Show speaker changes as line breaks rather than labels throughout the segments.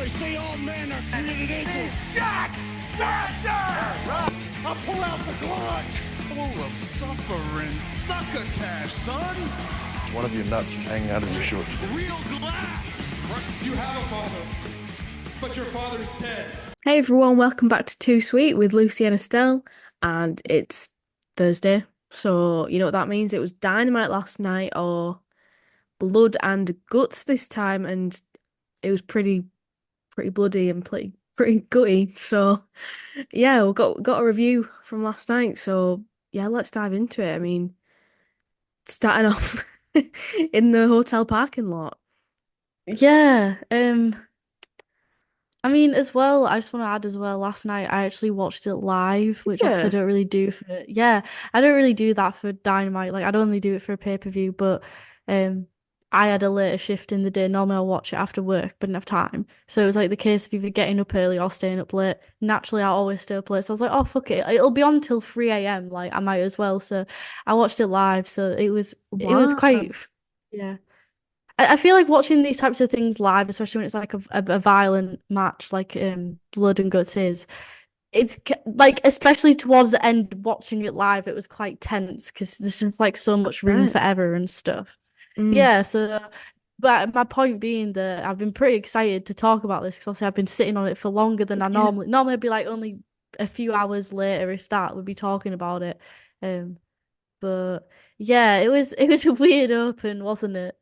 they say all men are created equal. Shot! Master! I'll pull out the Glock! Full of suffering succotash, son!
It's one of your nuts hanging out of your shorts.
Real glass!
You have a father, but your father's dead.
Hey everyone, welcome back to Too Sweet with Lucy and Estelle, and it's Thursday, so you know what that means. It was Dynamite last night, or Blood and Guts this time, and it was pretty bloody and pretty gutty. So yeah, we got a review from last night. So yeah, let's dive into it. I mean, starting off in the hotel parking lot.
Yeah, I mean, as well, I just want to add as well, last night I actually watched it live, which obviously I
Yeah.
don't really do I don't really do that for Dynamite. Like, I'd only do it for a pay-per-view, but I had a later shift in the day. Normally I'll watch it after work, but didn't have time. So it was like the case of either getting up early or staying up late. Naturally, I always stay up late. So I was like, oh, fuck it. It'll be on till 3 a.m. Like, I might as well. So I watched it live. So it was
Wow.
quite, yeah. I feel like watching these types of things live, especially when it's like a violent match like Blood and Guts is, like, especially towards the end, watching it live, it was quite tense because there's just like so much room
Right.
for error and stuff.
Mm.
Yeah, so, but my point being that I've been pretty excited to talk about this because obviously I've been sitting on it for longer than I
Yeah.
normally I'd be like only a few hours later, if that, would be talking about it. But yeah, it was a weird open, wasn't it?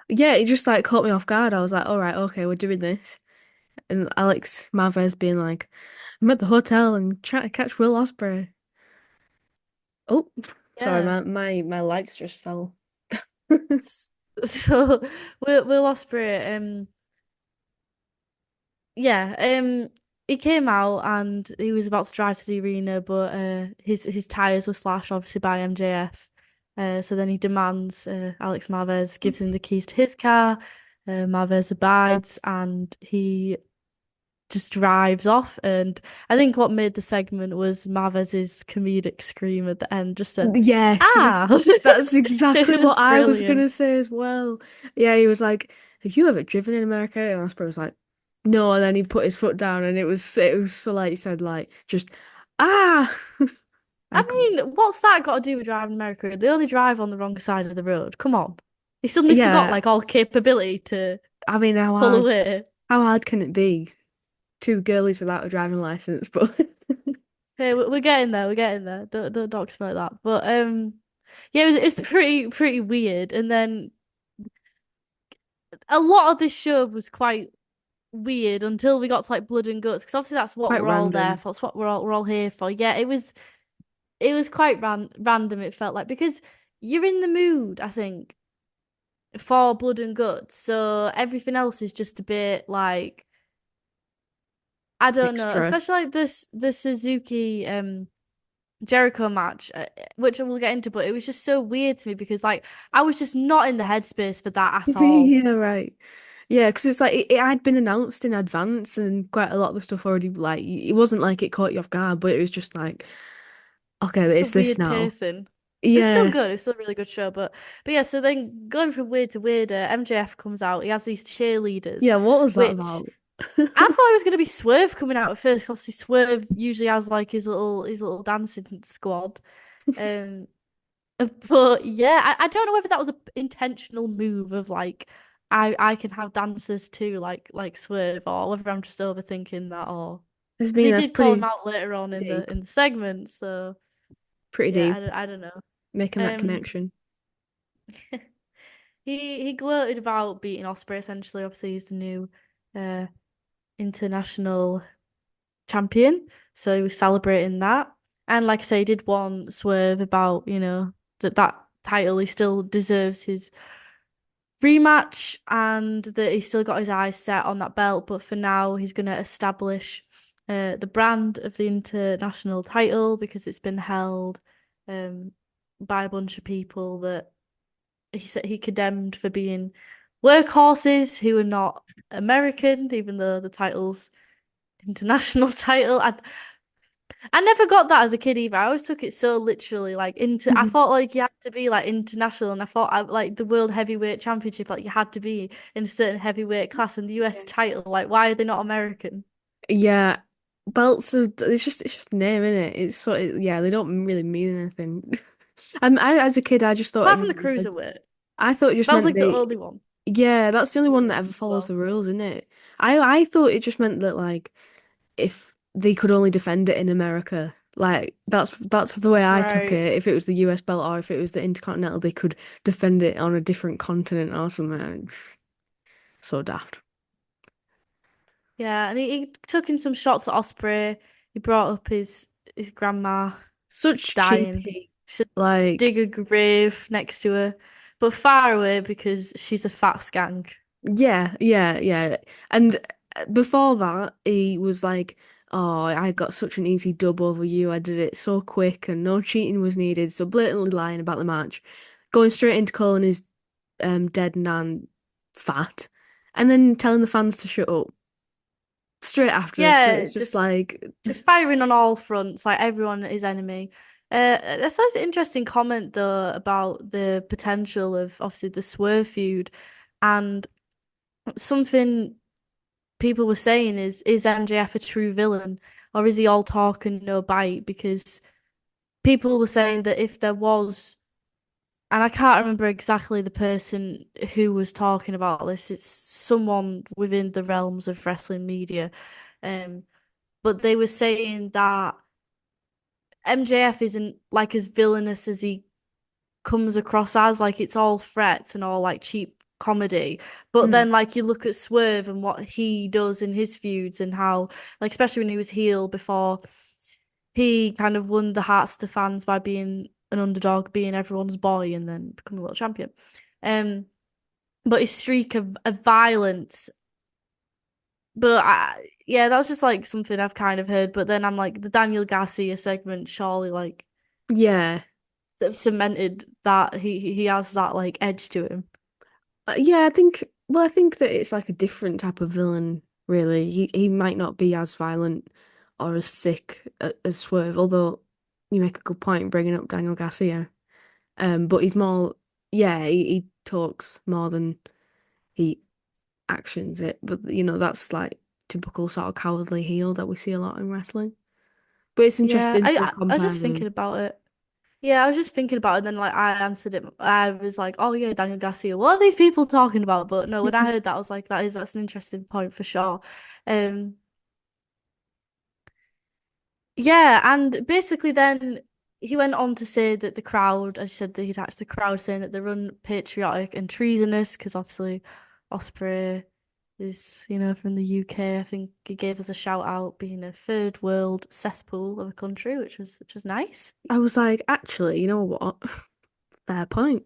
Yeah, it just like caught me off guard. I was like, all right, okay, we're doing this. And Alex Marvez being like, I'm at the hotel and trying to catch Will Ospreay. Oh, sorry,
Yeah.
my lights just fell.
So Will Ospreay, yeah, he came out and he was about to drive to the arena, but his tires were slashed obviously by MJF. So then he demands Alex Marvez gives him the keys to his car. Marvez abides and he just drives off. And I think what made the segment was Marvez's comedic scream at the end, just a
Yes,
ah.
that's exactly
It was
what I was gonna
brilliant.
say as well. Yeah, he was like, have you ever driven in America? And Ospreay was like, no, and then he put his foot down and it was so like you said, like just ah.
I
Like,
mean, what's that got to do with driving America? They only drive on the wrong side of the road. Come on. He suddenly forgot
yeah,
like all capability to
I mean,
pull away.
how hard can it be? Two girlies without a driving license, but
Hey, we're getting there. We're getting there. Don't dox about that. But yeah, it's pretty weird. And then a lot of this show was quite weird until we got to like Blood and Guts, because obviously that's what
quite
we're all there
random.
for. It's what we're all here for. Yeah, it was quite random. It felt like, because you're in the mood, I think, for Blood and Guts, so everything else is just a bit like, I don't know,
Extra.
especially like the Suzuki Jericho match, which we'll get into, but it was just so weird to me because like I was just not in the headspace for that at all.
Yeah, right. Yeah, because it's like it had been announced in advance and quite a lot of the stuff already like it wasn't like it caught you off guard, but it was just like, okay,
Just a
it's this
weird
now.
pacing. It's still
Yeah.
good. It's still a really good show, but yeah. So then going from weird to weirder, MJF comes out. He has these cheerleaders,
Yeah, what was that
which
about?
I thought it was gonna be Swerve coming out at first. Obviously, Swerve usually has like his little dancing squad. Um, but yeah, I don't know whether that was an intentional move of like I can have dancers too, like Swerve, or whether I'm just overthinking that, or
I
because
mean,
he
that's
did call him
pretty
out later on in
deep.
the segment. So
Pretty
yeah,
deep,
I don't know.
making that
Um,
connection.
he gloated about beating Osprey. Essentially, obviously he's the new uh international champion, so he was celebrating that. And like I say, he did warn Swerve about, that title, he still deserves his rematch and that he's still got his eyes set on that belt. But for now, he's going to establish the brand of the international title, because it's been held by a bunch of people that he said he condemned for being workhorses who are not American, even though the title's international title. I never got that as a kid either. I always took it so literally, like into. I
Mhm.
thought like you had to be like international, and I thought like the World Heavyweight Championship, like you had to be in a certain heavyweight class, and the US
Yeah.
title, like why are they not American?
Yeah, belts are it's just a name, isn't it? It's sort of yeah, they don't really mean anything. As a kid, I just thought it
Apart from the
meant like
cruiserweight,
I thought it just
that was
meant
like the
they
only one.
yeah, that's the only one that
Cruiserweight
ever
as
follows
well.
the rules, isn't it? I thought it just meant that like if they could only defend it in America, like that's the way I took
Right.
it. If it was the US belt or if it was the Intercontinental, they could defend it on a different continent or something. So daft.
Yeah, and he took in some shots at Osprey. He brought up his grandma
Such
dying.
cheapy.
Should
Like
dig a grave next to her, but far away because she's a fat skank.
yeah. And before that, he was like, "Oh, I got such an easy dub over you. I did it so quick, and no cheating was needed." So blatantly lying about the match, going straight into calling his dead nan fat, and then telling the fans to shut up straight after. So
Yeah,
it's just like,
just firing on all fronts, like everyone is enemy. That's an interesting comment though about the potential of obviously the Swerve feud, and something people were saying is MJF a true villain or is he all talk and no bite? Because people were saying that if there was, and I can't remember exactly the person who was talking about this, it's someone within the realms of wrestling media, um, but they were saying that MJF isn't like as villainous as he comes across as, like it's all threats and all like cheap comedy. But
mm,
then like you look at Swerve and what he does in his feuds and how like especially when he was heel before he kind of won the hearts of the fans by being an underdog, being everyone's boy and then becoming a world champion. Um but his streak of violence, yeah, that was just like something I've kind of heard. But then I'm like the Daniel Garcia segment surely like
yeah,
sort of cemented that he has that like edge to him.
yeah. I think that it's like a different type of villain. Really, he might not be as violent or as sick as Swerve, although you make a good point bringing up Daniel Garcia. But he's more, yeah, he talks more than he actions it. But that's like typical sort of cowardly heel that we see a lot in wrestling. But it's
Yeah,
interesting to
I was
compare
just thinking
them.
about it. Yeah, I was just thinking about it, and then like I answered it. I was like, "Oh yeah, Daniel Garcia. What are these people talking about?" But no, when I heard that, I was like, that's an interesting point for sure." Um, yeah, and basically then he went on to say that the crowd, as you said, that he'd asked the crowd saying that they're unpatriotic and treasonous because obviously Osprey is, from the UK. I think he gave us a shout out being a third world cesspool of a country, which was nice.
I was like, actually, you know what? Fair point.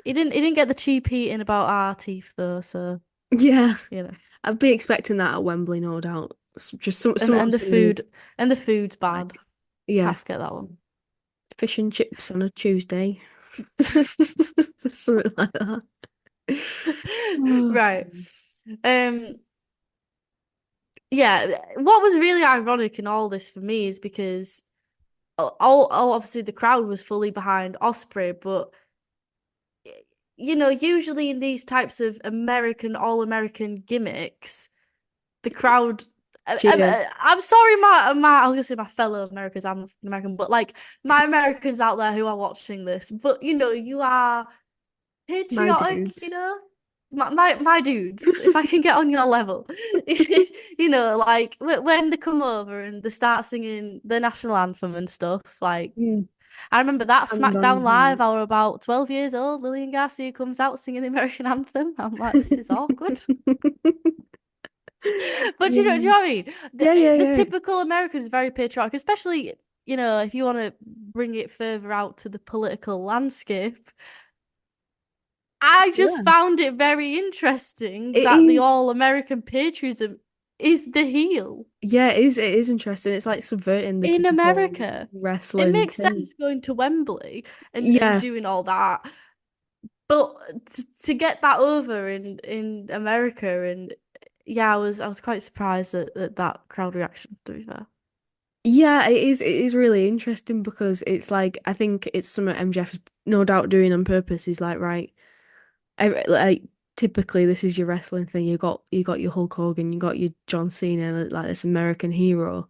He didn't get the cheap eating about our teeth though, so
Yeah,
you know.
I'd be expecting that at Wembley, no doubt. Just
And
someone's
the
gonna be
food's bad.
like, yeah,
Can't forget that one.
fish and chips on a Tuesday. Something like that. Oh,
Right.
dear.
Um yeah, what was really ironic in all this for me is because all obviously the crowd was fully behind Osprey, but usually in these types of all American gimmicks, the crowd.
Cheer.
I'm sorry, I was gonna say my fellow Americans. I'm American, but like my Americans out there who are watching this, but you are
My
patriotic.
dudes.
My dudes. If I can get on your level, like when they come over and they start singing the national anthem and stuff, like.
Mm,
I remember that
and on
SmackDown Live. I were about 12 years old. Lillian Garcia comes out singing the American anthem. I'm like, this is awkward. But do you
Yeah.
know what I mean?
Yeah,
The,
yeah,
the
yeah.
typical American is very patriotic, especially, if you want to bring it further out to the political landscape. I just
Yeah.
found it very interesting
It
that the
is.
all-American patriotism is the heel
Yeah, it is interesting. It's like subverting the
in
typical
America. It
wrestling
makes
thing.
sense going to Wembley and
Yeah.
doing all that. But to get that over in America, and yeah, I was quite surprised at that crowd reaction, to be fair.
Yeah, it is. It is really interesting because it's like I think it's something MJF is no doubt doing on purpose. He's like, right, like typically this is your wrestling thing. You got your Hulk Hogan, you got your John Cena, like this American hero.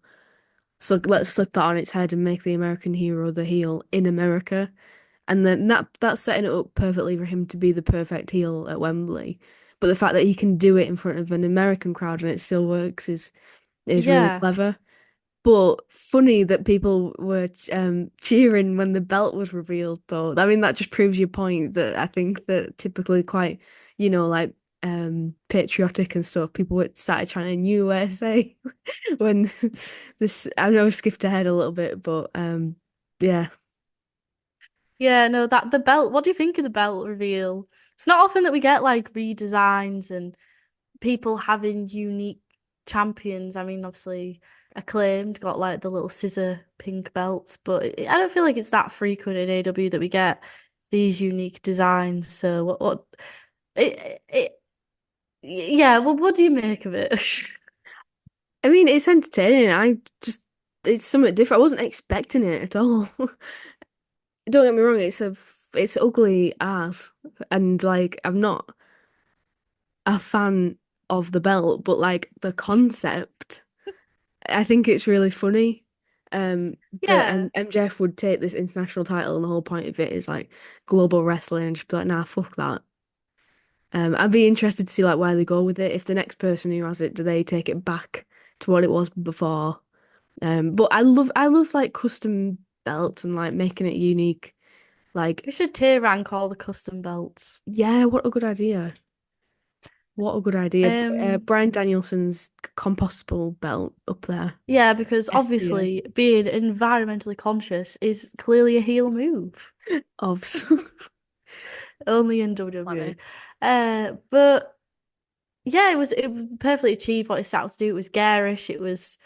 So let's flip that on its head and make the American hero the heel in America. And then that's setting it up perfectly for him to be the perfect heel at Wembley. But the fact that he can do it in front of an American crowd and it still works is really
Yeah.
clever. But funny that people were cheering when the belt was revealed, though. I mean, that just proves your point that I think that typically quite, like patriotic and stuff, people would started chanting USA when this. I know I skipped ahead a little bit, but yeah.
Yeah, no, that the belt, what do you think of the belt reveal? It's not often that we get like redesigns and people having unique champions. I mean, obviously, Acclaimed got like the little scissor pink belts, but I don't feel like it's that frequent in AEW that we get these unique designs. So it yeah, well, what do you make of it?
I mean, it's entertaining. It's something different. I wasn't expecting it at all. Don't get me wrong, it's ugly ass, and like I'm not a fan of the belt, but like the concept, I think it's really funny. That
Yeah.
MJF would take this international title, and the whole point of it is like global wrestling, and just be like, nah, fuck that. I'd be interested to see like where they go with it. If the next person who has it, do they take it back to what it was before? But I love like custom belts and like making it unique. Like,
We should tier rank all the custom belts.
yeah, what a good idea. What a good idea.
Um,
Brian Danielson's compostable belt up there.
yeah, because
S tier
obviously being environmentally conscious is clearly a heel move.
of
Only in
planet.
WWE. But yeah, it was perfectly achieved what it set out to do. It was garish. It was,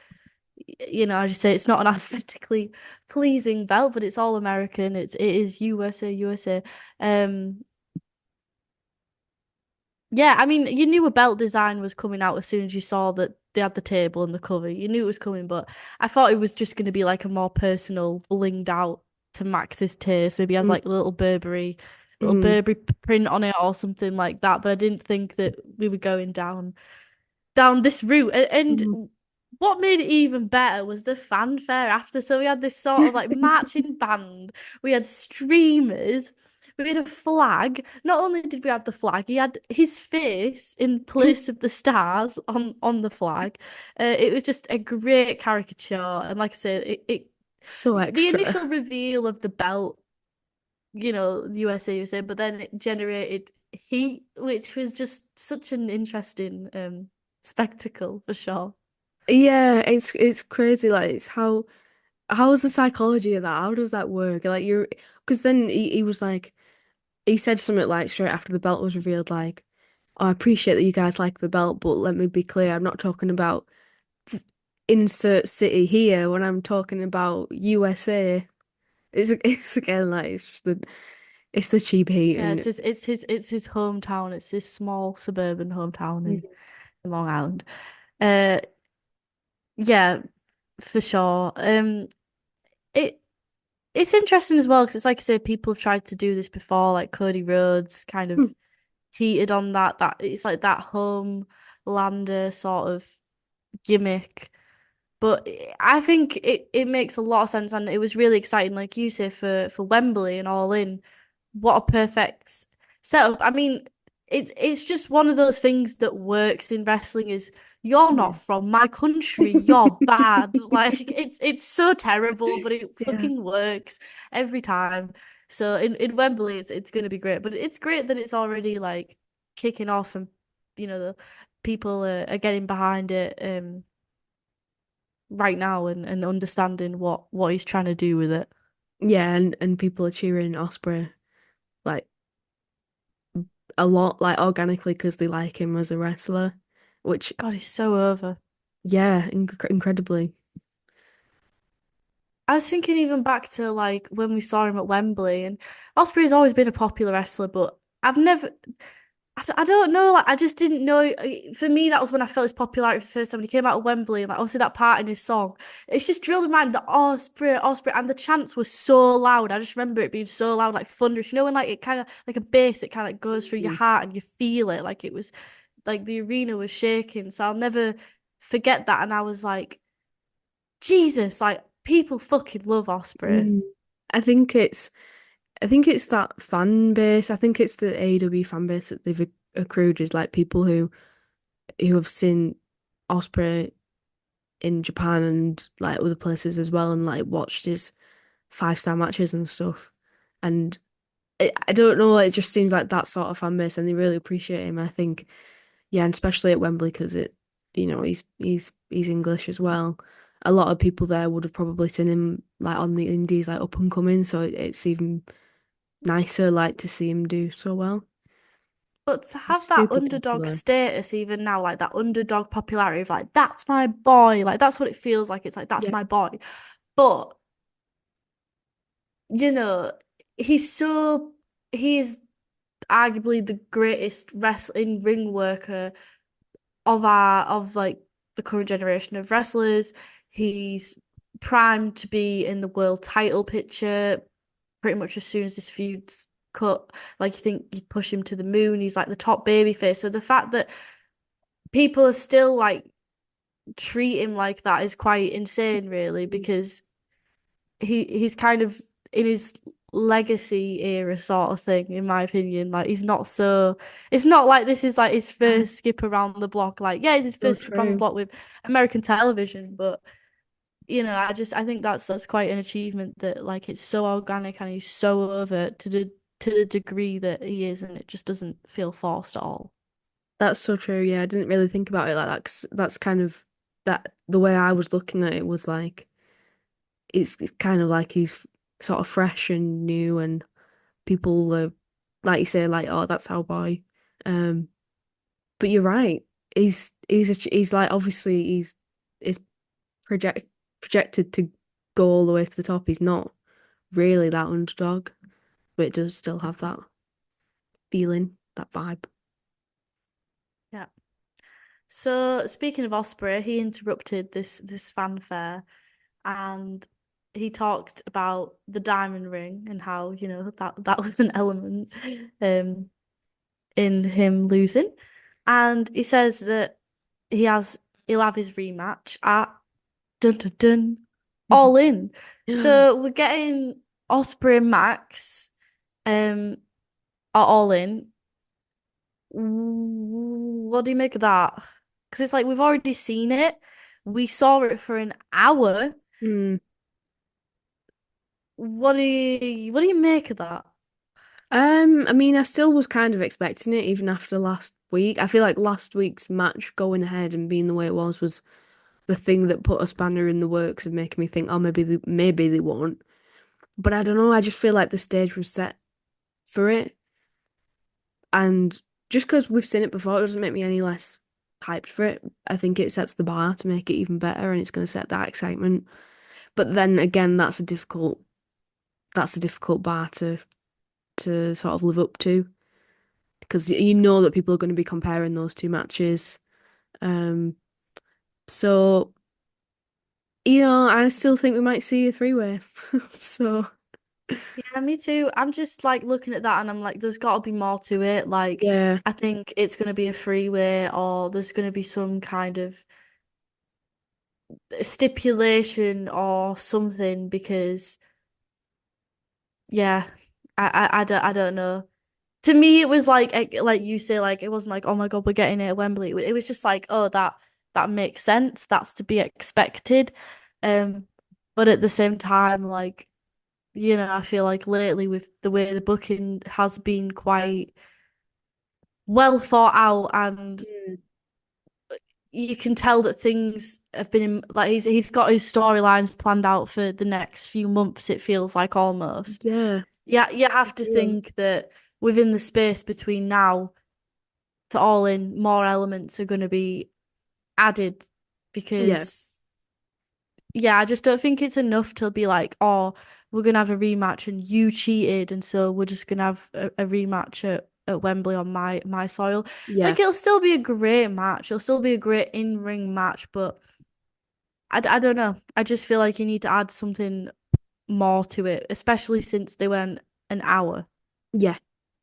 as you say, it's not an aesthetically pleasing belt, but it's all American. It is USA, USA. Um, yeah, I mean, you knew a belt design was coming out as soon as you saw that they had the table and the cover. You knew it was coming, but I thought it was just going to be like a more personal, blinged out to Max's taste. Maybe has
Mm,
like a little
mm,
Burberry print on it or something like that. But I didn't think that we were going down this route.
mm.
And what made it even better was the fanfare after. So we had this sort of like marching band, we had streamers, we had a flag. Not only did we have the flag, he had his face in place of the stars on the flag. It was just a great caricature. And like I said,
So
the
extra.
initial reveal of the belt, the USA, but then it generated heat, which was just such an interesting spectacle for sure.
Yeah, it's crazy. Like it's how's the psychology of that? How does that work? Like you're because then he was like he said something like straight after the belt was revealed, like, oh, I appreciate that you guys like the belt, but let me be clear, I'm not talking about insert city here when I'm talking about USA. It's again like it's the cheap heat
Yeah,
and
it's his hometown. It's his small suburban hometown
mm,
in Long Island. Uh, yeah, for sure. It it's interesting as well because it's like I say, people have tried to do this before. Like Cody Rhodes kind of teetered on that it's like that homelander sort of gimmick. But I think it makes a lot of sense, and it was really exciting, like you say, for Wembley and All In. What a perfect setup! I mean, it's just one of those things that works in wrestling. Is you're
yeah.
not from my country, you're bad. Like it's so terrible, but it
Yeah.
fucking works every time. So in Wembley, it's gonna be great. But it's great that it's already like kicking off, and the people are getting behind it. Right now and understanding what he's trying to do with it.
Yeah, and people are cheering Osprey like a lot, like organically because they like him as a wrestler, which
God, he's so over.
yeah, incredibly.
I was thinking even back to like when we saw him at Wembley, and Osprey's always been a popular wrestler, but I've never. I don't know. Like, I just didn't know. For me, that was when I felt his popularity for the first time. When he came out of Wembley, and like obviously that part in his song, it's just drilled in my mind. The Osprey, Osprey, and the chants were so loud. I just remember it being so loud, like thunderous. You know, when like it kind of like a bass, it kind of goes through your
Mm.
heart and you feel it. Like it was like the arena was shaking. So I'll never forget that. And I was like, Jesus, like people fucking love Osprey.
Mm. I think it's I think it's that fan base. I think it's the AEW fan base that they've accrued is like people who have seen Osprey in Japan and like other places as well and like watched his 5-star matches and stuff. And I don't know, it just seems like that sort of fan base and they really appreciate him. I think, yeah, and especially at Wembley because he's English as well. A lot of people there would have probably seen him like on the indies like up and coming, so it's even nicer like to see him do so well.
But to
He's
have that
super
underdog
popular.
status even now, like that underdog popularity of like, that's my boy, like that's what it feels like. It's like that's
Yeah.
my boy. But you know, he's so he's arguably the greatest wrestling ring worker of like the current generation of wrestlers. He's primed to be in the world title picture pretty much as soon as this feud's cut. Like you think you'd push him to the moon. He's like the top baby face. So the fact that people are still like treat him like that is quite insane, really, because he's kind of in his legacy era sort of thing, in my opinion. Like he's not so it's not like this is like his
Yeah,
first skip around the block. Like, yeah, it's his
so
first skip around the
true.
block with American television, but I think that's quite an achievement that like it's so organic and he's so over to the degree that he is, and it just doesn't feel forced at all.
That's so true. Yeah, I didn't really think about it like that 'cause that's kind of that the way I was looking at it was like it's kind of like he's sort of fresh and new and people like you say like oh that's our boy. Um, but you're right. He's like obviously he's project projected to go all the way to the top. He's not really that underdog, but it does still have that feeling, that vibe.
Yeah. So speaking of Osprey, he interrupted this fanfare and he talked about the diamond ring and how, that was an element um in him losing. And he says that he'll have his rematch at dun dun dun all in. So we're getting Osprey and Max um are all in. What do you make of that? Because it's like we've already seen it. We saw it for an hour.
Mm.
What do you make of that?
I mean, I still was kind of expecting it even after last week. I feel like last week's match going ahead and being the way it was the thing that put a spanner in the works and making me think, oh, maybe they won't. But I don't know. I just feel like the stage was set for it, and just because we've seen it before, it doesn't make me any less hyped for it. I think it sets the bar to make it even better, and it's going to set that excitement. But then again, that's a difficult bar to sort of live up to because you know that people are going to be comparing those two matches. Um, so I still think we might see a three-way. So
Yeah, me too. I'm just like looking at that and I'm like, there's got to be more to it. Like,
yeah,
I think it's going to be a freeway or there's going to be some kind of stipulation or something because, yeah, I don't know. To me, it was like you say, like it wasn't like, oh my God, we're getting it at Wembley. It was just like, oh, that makes sense. That's to be expected. Um, but at the same time, like, I feel like lately with the way the booking has been quite well thought out and
mm,
you can tell that things have been like he's got his storylines planned out for the next few months, it feels like almost.
yeah,
Yeah, you
I
have to
feel,
think that within the space between now to All In, more elements are going to be added
yeah,
because, yeah, I just don't think it's enough to be like, oh, we're going to have a rematch and you cheated. And so we're just going to have a rematch at at Wembley on my soil.
Yeah.
Like it'll still be a great match. It'll still be a great in-ring match, but I don't know. I just feel like you need to add something more to it, especially since they went an hour.
Yeah.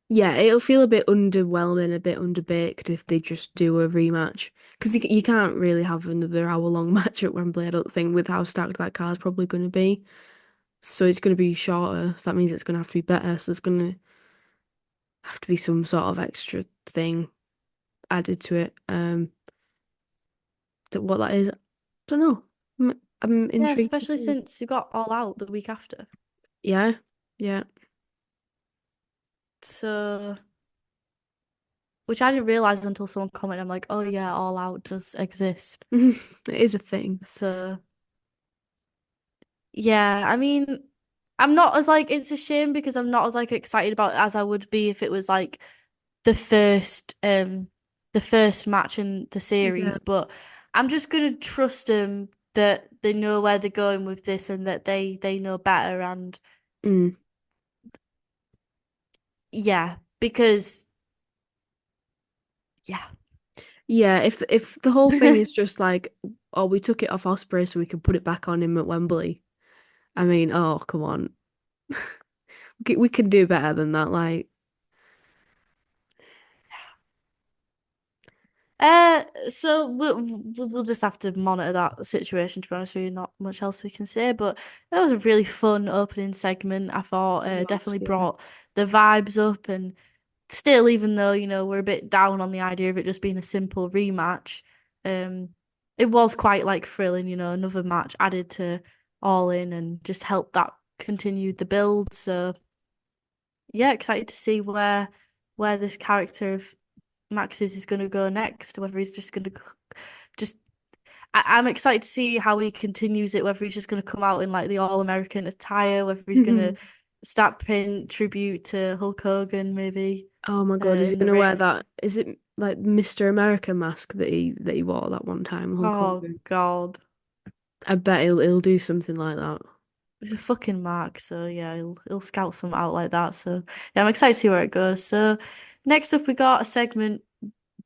Yeah, it'll feel a bit underwhelming, a bit underbaked if they just do a rematch. Because you can't really have another hour-long match at Wembley, I don't think, with how stacked that card's probably going to be. So it's going to be shorter. So that means it's going to have to be better. So there's going to have to be some sort of extra thing added to it. What that is, I don't know. I'm
Yeah,
intrigued to
especially
see.
since you got All Out the week after.
Yeah, yeah.
So, which I didn't realize until someone commented. I'm like, oh yeah, All Out does exist.
It is a thing.
So, yeah, I mean, I'm not as like it's a shame because I'm not as like excited about it as I would be if it was like the first the first match in the
Yeah.
series, but I'm just gonna trust them that they know where they're going with this and that they know better and
Mm.
yeah, because yeah.
Yeah, if the whole thing is just like, oh, we took it off Osprey so we could put it back on him at Wembley. I mean, oh, come on. We can do better than that. Like,
So we'll just have to monitor that situation, to be honest with you. Not much else we can say, but that was a really fun opening segment. I thought
it was,
definitely
yeah.
brought the vibes up, and still, even though we're a bit down on the idea of it just being a simple rematch, um, it was quite like thrilling. Another match added to All In and just helped that continue the build. So yeah, excited to see where this character of Max's is going to go next. Whether he's just going to just I'm excited to see how he continues it. Whether he's just going to come out in like the All American attire, whether he's going to start paying tribute to Hulk Hogan, maybe
Oh my God, is he
in the
gonna wear
ring.
that? Is it like Mr. America mask that he wore that one time, Hulk
Oh
Hogan?
God,
I bet he'll do something like that.
he's a fucking mark. So yeah, he'll scout some out like that. So yeah, I'm excited to see where it goes. So next up, we got a segment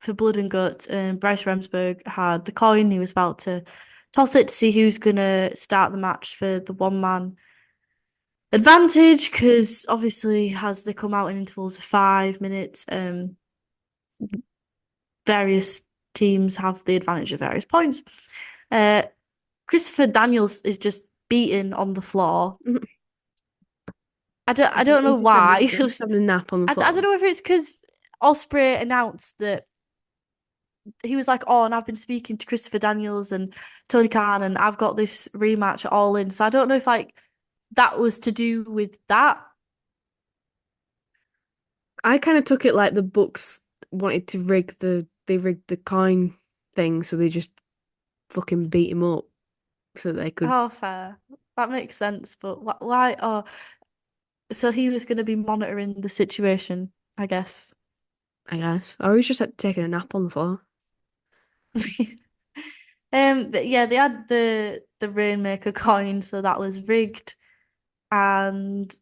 for Blood and Guts, and Bryce Remsburg had the coin. He was about to toss it to see who's gonna start the match for the one man advantage, because obviously as they come out in intervals of 5 minutes, various teams have the advantage of various points. Uh, Christopher Daniels is just beaten on the floor. I don't know
He's just having
why.
he's just having a nap on the
I don't
floor.
know if it's because Osprey announced that he was like, oh, and I've been speaking to Christopher Daniels and Tony Khan, and I've got this rematch at All In. So I don't know if like that was to do with that.
I kind of took it like the books wanted to they rigged the coin thing, so they just fucking beat him up so they could,
Oh, fair. That makes sense. But why? Oh, so he was going to be monitoring the situation, I guess.
I guess. Or he's just like, taking a nap on the floor.
But yeah, they had the Rainmaker coin, so that was rigged, and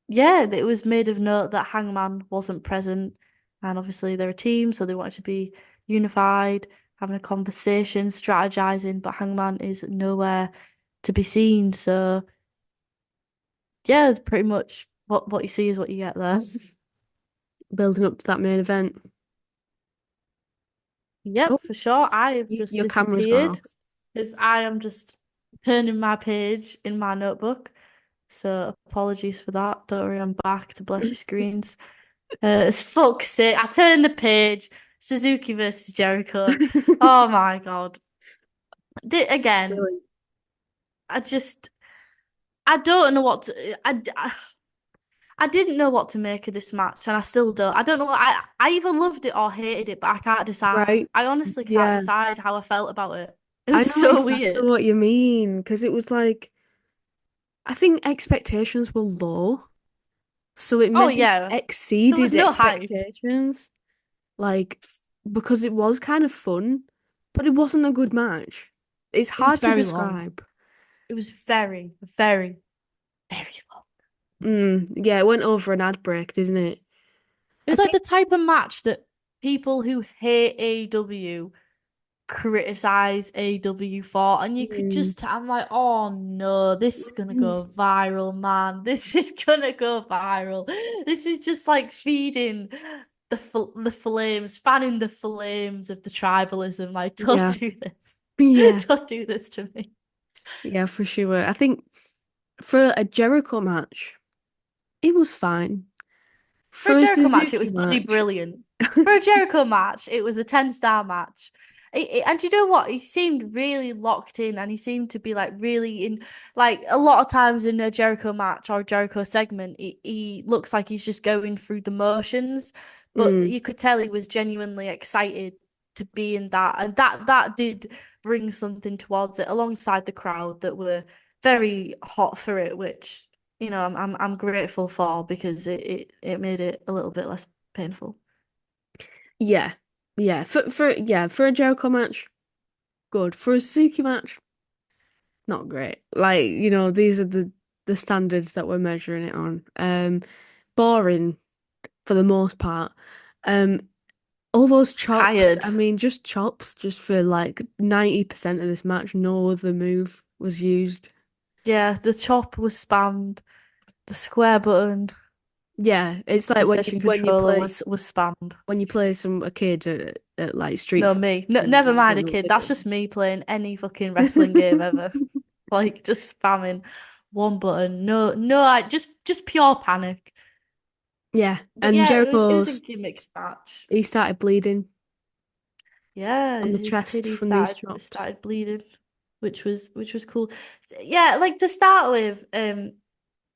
yeah, it was made of note that Hangman wasn't present, and obviously they're a team, so they wanted to be unified, having a conversation, strategizing, but Hangman is nowhere to be seen. So yeah, pretty much what you see is what you get there.
Building up to that main event. Oh,
Yep, for sure. I have just
your camera's gone
disappeared
off.
because I am just turning my page in my notebook. So apologies for that. Don't worry, I'm back to bless your screens. It's fuck's sake. I turned the page. Suzuki versus Jericho. Oh my God. Again,
Really?
I just I don't know what to I didn't know what to make of this match, and I still don't. I don't know. I either loved it or hated it, but I can't decide.
Right?
I honestly can't
Yeah.
decide how I felt about it. It
I
was
know
so
exactly
weird.
what you mean because it was like I think expectations were low, so it
Oh
maybe
yeah, there was
exceeded
no hype.
expectations. Like because it was kind of fun, but it wasn't a good match. It's
It was
hard to
very long.
describe.
It was very, very, very long.
Yeah, it went over an ad break, didn't it?
It
I
was like
think
the type of match that people who hate AEW criticize AEW for, and you could
mm,
just, I'm like, oh no, this is gonna go viral, man. This is gonna go viral. This is just like feeding the flames, fanning the flames of the tribalism. Like, don't
yeah,
do this.
yeah,
Don't do this to me.
yeah, for sure. I think for a Jericho match, it was fine.
For
For
a
a
Jericho match, it
Suzuki
was bloody
match,
brilliant. For a Jericho match, it was a 10-star match. And you know what? He seemed really locked in and he seemed to be like really in, like a lot of times in a Jericho match or a Jericho segment, he looks like he's just going through the motions, but
mm,
you could tell he was genuinely excited to be in that. And that did bring something towards it alongside the crowd that were very hot for it, which I'm grateful for because it made it a little bit less painful.
yeah, yeah. For a Jericho match, good. For a Suzuki match, not great. Like, these are the standards that we're measuring it on. Boring for the most part. Um, all those chops,
Tired.
I mean, just chops, just for like 90% of this match, no other move was used.
Yeah, the chop was spammed. The square button,
Yeah,
the
it's like
PlayStation
when you
controller
play
was spammed.
a kid at like Street
No,
Fighter,
me. No,
and
never
they
mind
don't
a
know what
kid.
they're
That's just me playing any fucking wrestling game ever.
doing.
Like just spamming one button. No, no, I just pure panic.
Yeah,
But
and
yeah, it was a
Jericho's
gimmick match.
he started bleeding
Yeah,
on the
his
chest
titty
from these
started
chops.
started bleeding, which was cool. Yeah, like to start with,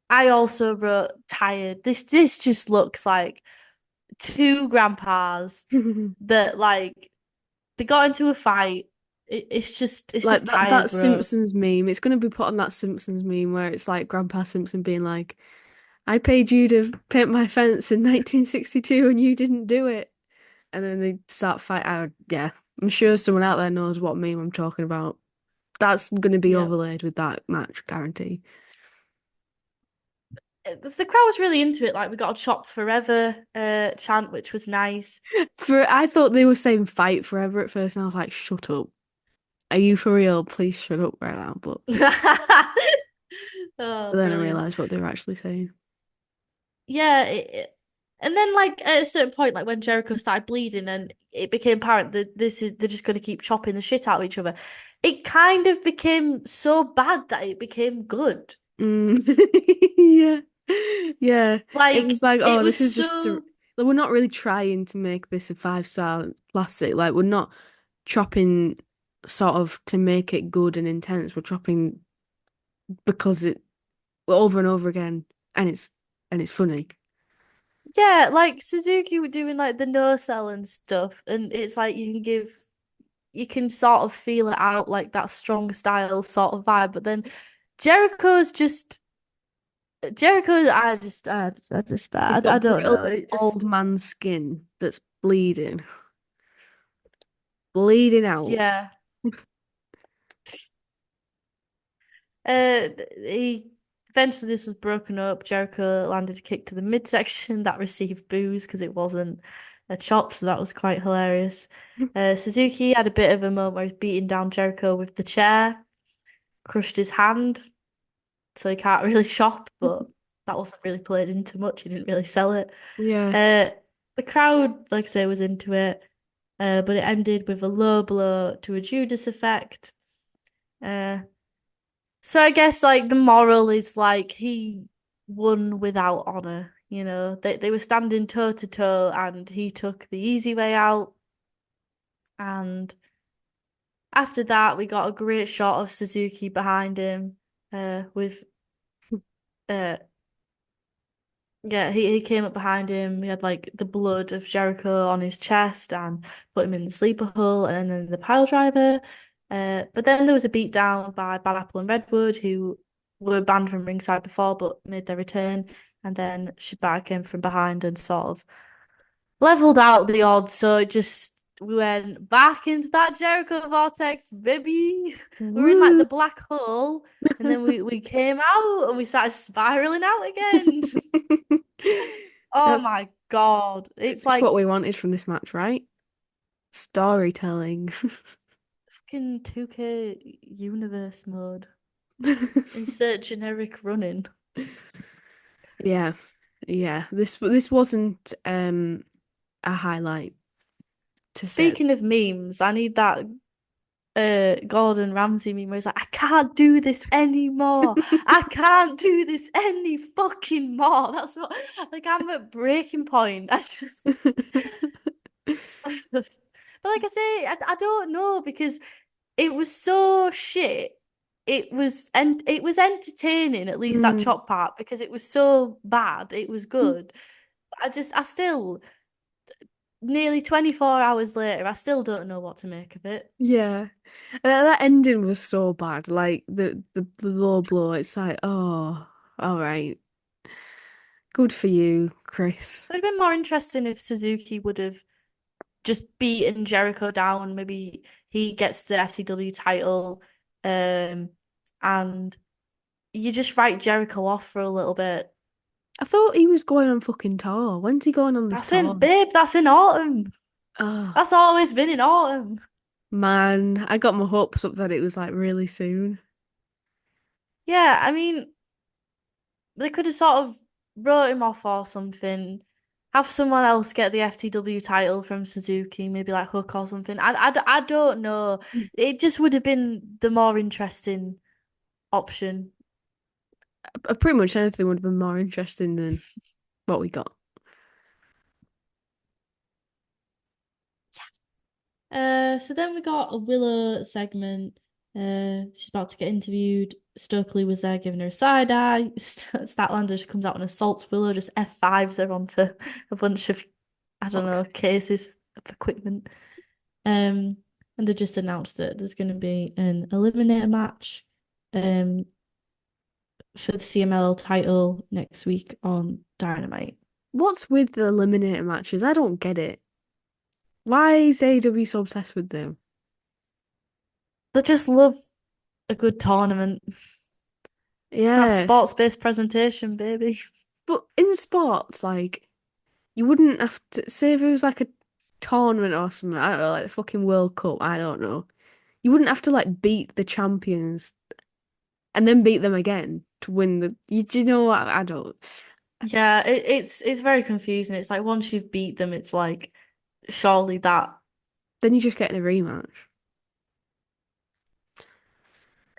I also wrote tired. This just looks like two grandpas that like they got into a fight. It's
Like
just
that
tired, bro.
Simpsons meme. It's gonna be put on that Simpsons meme where it's like Grandpa Simpson being like, "I paid you to paint my fence in 1962 and you didn't do it." And then they start fight. Yeah, I'm sure someone out there knows what meme I'm talking about. That's gonna be
Yeah.
overlaid with that match, guarantee.
The crowd was really into it. Like we got a chop forever chant, which was nice.
I thought they were saying fight forever at first, and I was like, "Shut up! Are you for real? Please shut up right now." But
Oh,
then I
brilliant.
realized what they were actually saying.
Yeah, and then like at a certain point, like when Jericho started bleeding and it became apparent that they're just going to keep chopping the shit out of each other. It kind of became so bad that it became good.
Mm. Yeah. Yeah. It
Like
was like,
it
oh,
was
this is just
so
we're not really trying to make this a 5-star classic. Like we're not chopping sort of to make it good and intense. We're chopping because it over and over again and it's funny.
yeah, like Suzuki were doing like the no sell and stuff, and it's like you can sort of feel it out like that strong style sort of vibe, but then Jericho's just Jericho,
He's
I
got
don't know.
brittle
It
old
just,
man skin that's bleeding. Bleeding out.
yeah. He eventually this was broken up. Jericho landed a kick to the midsection that received boos because it wasn't a chop, so that was quite hilarious. Suzuki had a bit of a moment where he's beating down Jericho with the chair, crushed his hand, so he can't really chop, but that wasn't really played into much. He didn't really sell it.
Yeah.
Uh, the crowd, like I say, was into it, but it ended with a low blow to a Judas effect. Uh, so I guess like the moral is like he won without honor. They were standing toe to toe, and he took the easy way out. And after that, we got a great shot of Suzuki behind him, with uh yeah, he came up behind him. He had like the blood of Jericho on his chest and put him in the sleeper hole and then the pile driver. But then there was a beatdown by Bad Apple and Redwood, who were banned from ringside before but made their return. And then Shibata came from behind and sort of leveled out the odds. So we went back into that Jericho vortex, baby. We were in like
Woo.
the black hole, and then we came out and we started spiraling out again. Oh
That's
my God. It's
It's
like
what we wanted from this match, right? Storytelling.
fucking 2K universe mode. Insert generic running.
Yeah. Yeah. This wasn't a highlight to say.
Speaking of memes, I need that Gordon Ramsay meme where he's like, I can't do this anymore. I can't do this any fucking more. That's what like I'm at breaking point. I just but like I say, I don't know because it was so shit. It was entertaining, at least that
Mm,
chop part, because it was so bad. It was good. I still nearly 24 hours later, I still don't know what to make of it.
yeah. That ending was so bad. Like the low blow, it's like, oh, all right. Good for you, Chris.
It would have been more interesting if Suzuki would have just beaten Jericho down. Maybe he gets the FTW title, and you just write Jericho off for a little bit.
I thought he was going on fucking tour. When's he going on this
That's in,
tour?
babe, that's in autumn.
Oh,
That's always been in autumn.
man, I got my hopes up that it was like really soon.
Yeah, I mean, they could have sort of wrote him off or something. Have someone else get the FTW title from Suzuki, maybe like Hook or something. I don't know. It just would have been the more interesting option.
Pretty much anything would have been more interesting than what we got.
So then we got a Willow segment. She's about to get interviewed. Stokely was there giving her a side eye. Statlander just comes out and assaults Willow, just F5s her onto a bunch of, I don't know,
Box.
cases of equipment. And they just announced that there's going to be an eliminator match for the CMLL title next week on Dynamite.
What's with the eliminator matches? I don't get it. Why is AEW so obsessed with them?
They just love a good tournament. That's
Yes,
sports-based presentation, baby.
but in sports, like you wouldn't have to say if it was like a tournament or something. I don't know, like the fucking World Cup. I don't know. You wouldn't have to like beat the champions and then beat them again to win the. Do you know what? I don't.
Yeah, it's very confusing. It's like once you've beat them, it's like surely that
Then you're just getting a rematch.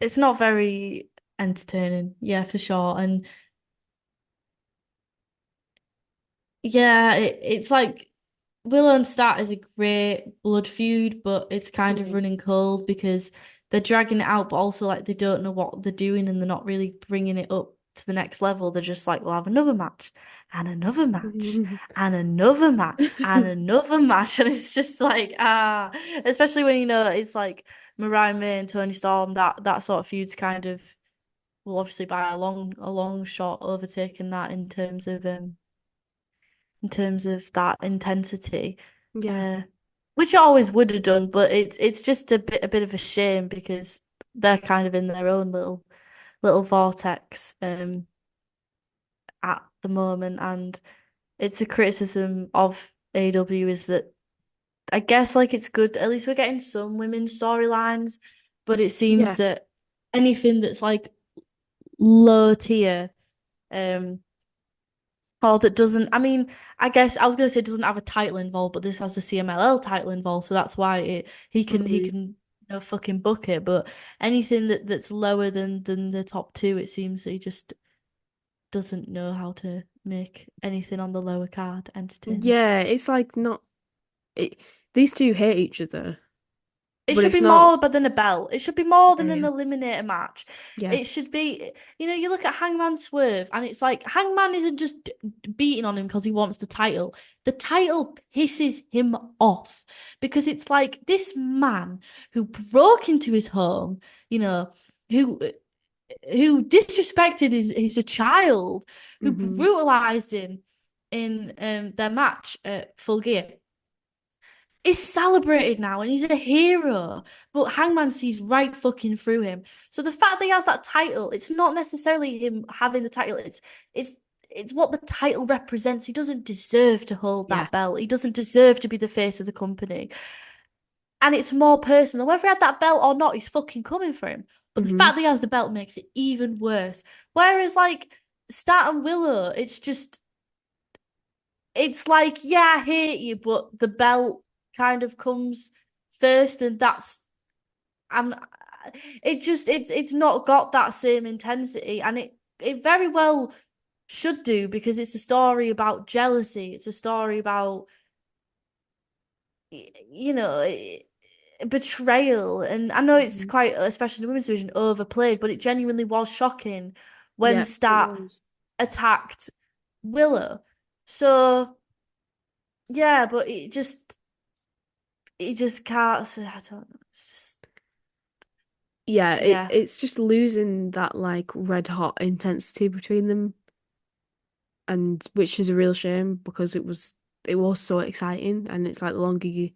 it's not very entertaining. Yeah, for sure. And yeah, it's like Willow and Stat is a great blood feud, but it's kind of
Mm.
running cold because they're dragging it out, but also like they don't know what they're doing and they're not really bringing it up to the next level. They're just like, we'll have another match and another match and another match and another match. And it's just like, especially when you know it's like Mariah May and Tony Storm, that sort of feud's kind of well, obviously by a long shot overtaking that in terms of that intensity,
Yeah.
uh, which it always would have done, but it's just a bit of a shame because they're kind of in their own little vortex at the moment, and it's a criticism of AEW is that I guess like it's good at least we're getting some women's storylines, but it seems
Yeah.
that anything that's like low tier um or that doesn't, I mean, I guess I was gonna say it doesn't have a title involved, but this has a CMLL title involved, so that's why he
Mm.
can fucking book it. But anything that's lower than the top two, it seems that he just doesn't know how to make anything on the lower card entertaining.
Yeah, it's like not it, these two hate each other,
It
but
should
it's
be
not.
more than a belt. It should be more
Yeah,
than an
yeah,
eliminator match.
yeah.
It should be, you look at Hangman Swerve, and it's like Hangman isn't just beating on him because he wants the title. The title pisses him off because it's like this man who broke into his home, you know, who who disrespected his a child, who
Hmm.
brutalized him in their match at Full Gear is celebrated now and he's a hero. But Hangman sees right fucking through him. So the fact that he has that title, it's not necessarily him having the title. It's it's what the title represents. He doesn't deserve to hold
Yeah.
that belt. He doesn't deserve to be the face of the company. And it's more personal. Whether he had that belt or not, he's fucking coming for him. But the
Hmm.
fact that he has the belt makes it even worse. Whereas like Stat and Willow, it's like, yeah, I hate you, but the belt kind of comes first, and that's I'm it's not got that same intensity, and it very well should do because it's a story about jealousy. It's a story about you know betrayal, and I know it's
Hmm.
quite, especially in the women's division, overplayed, but it genuinely was shocking when
Yeah, it
Stat
was.
attacked Willow. So yeah, but it just can't say, I don't know. It's just
Yeah,
yeah.
it's just losing that like red hot intensity between them, and which is a real shame because it was so exciting, and it's like the longer you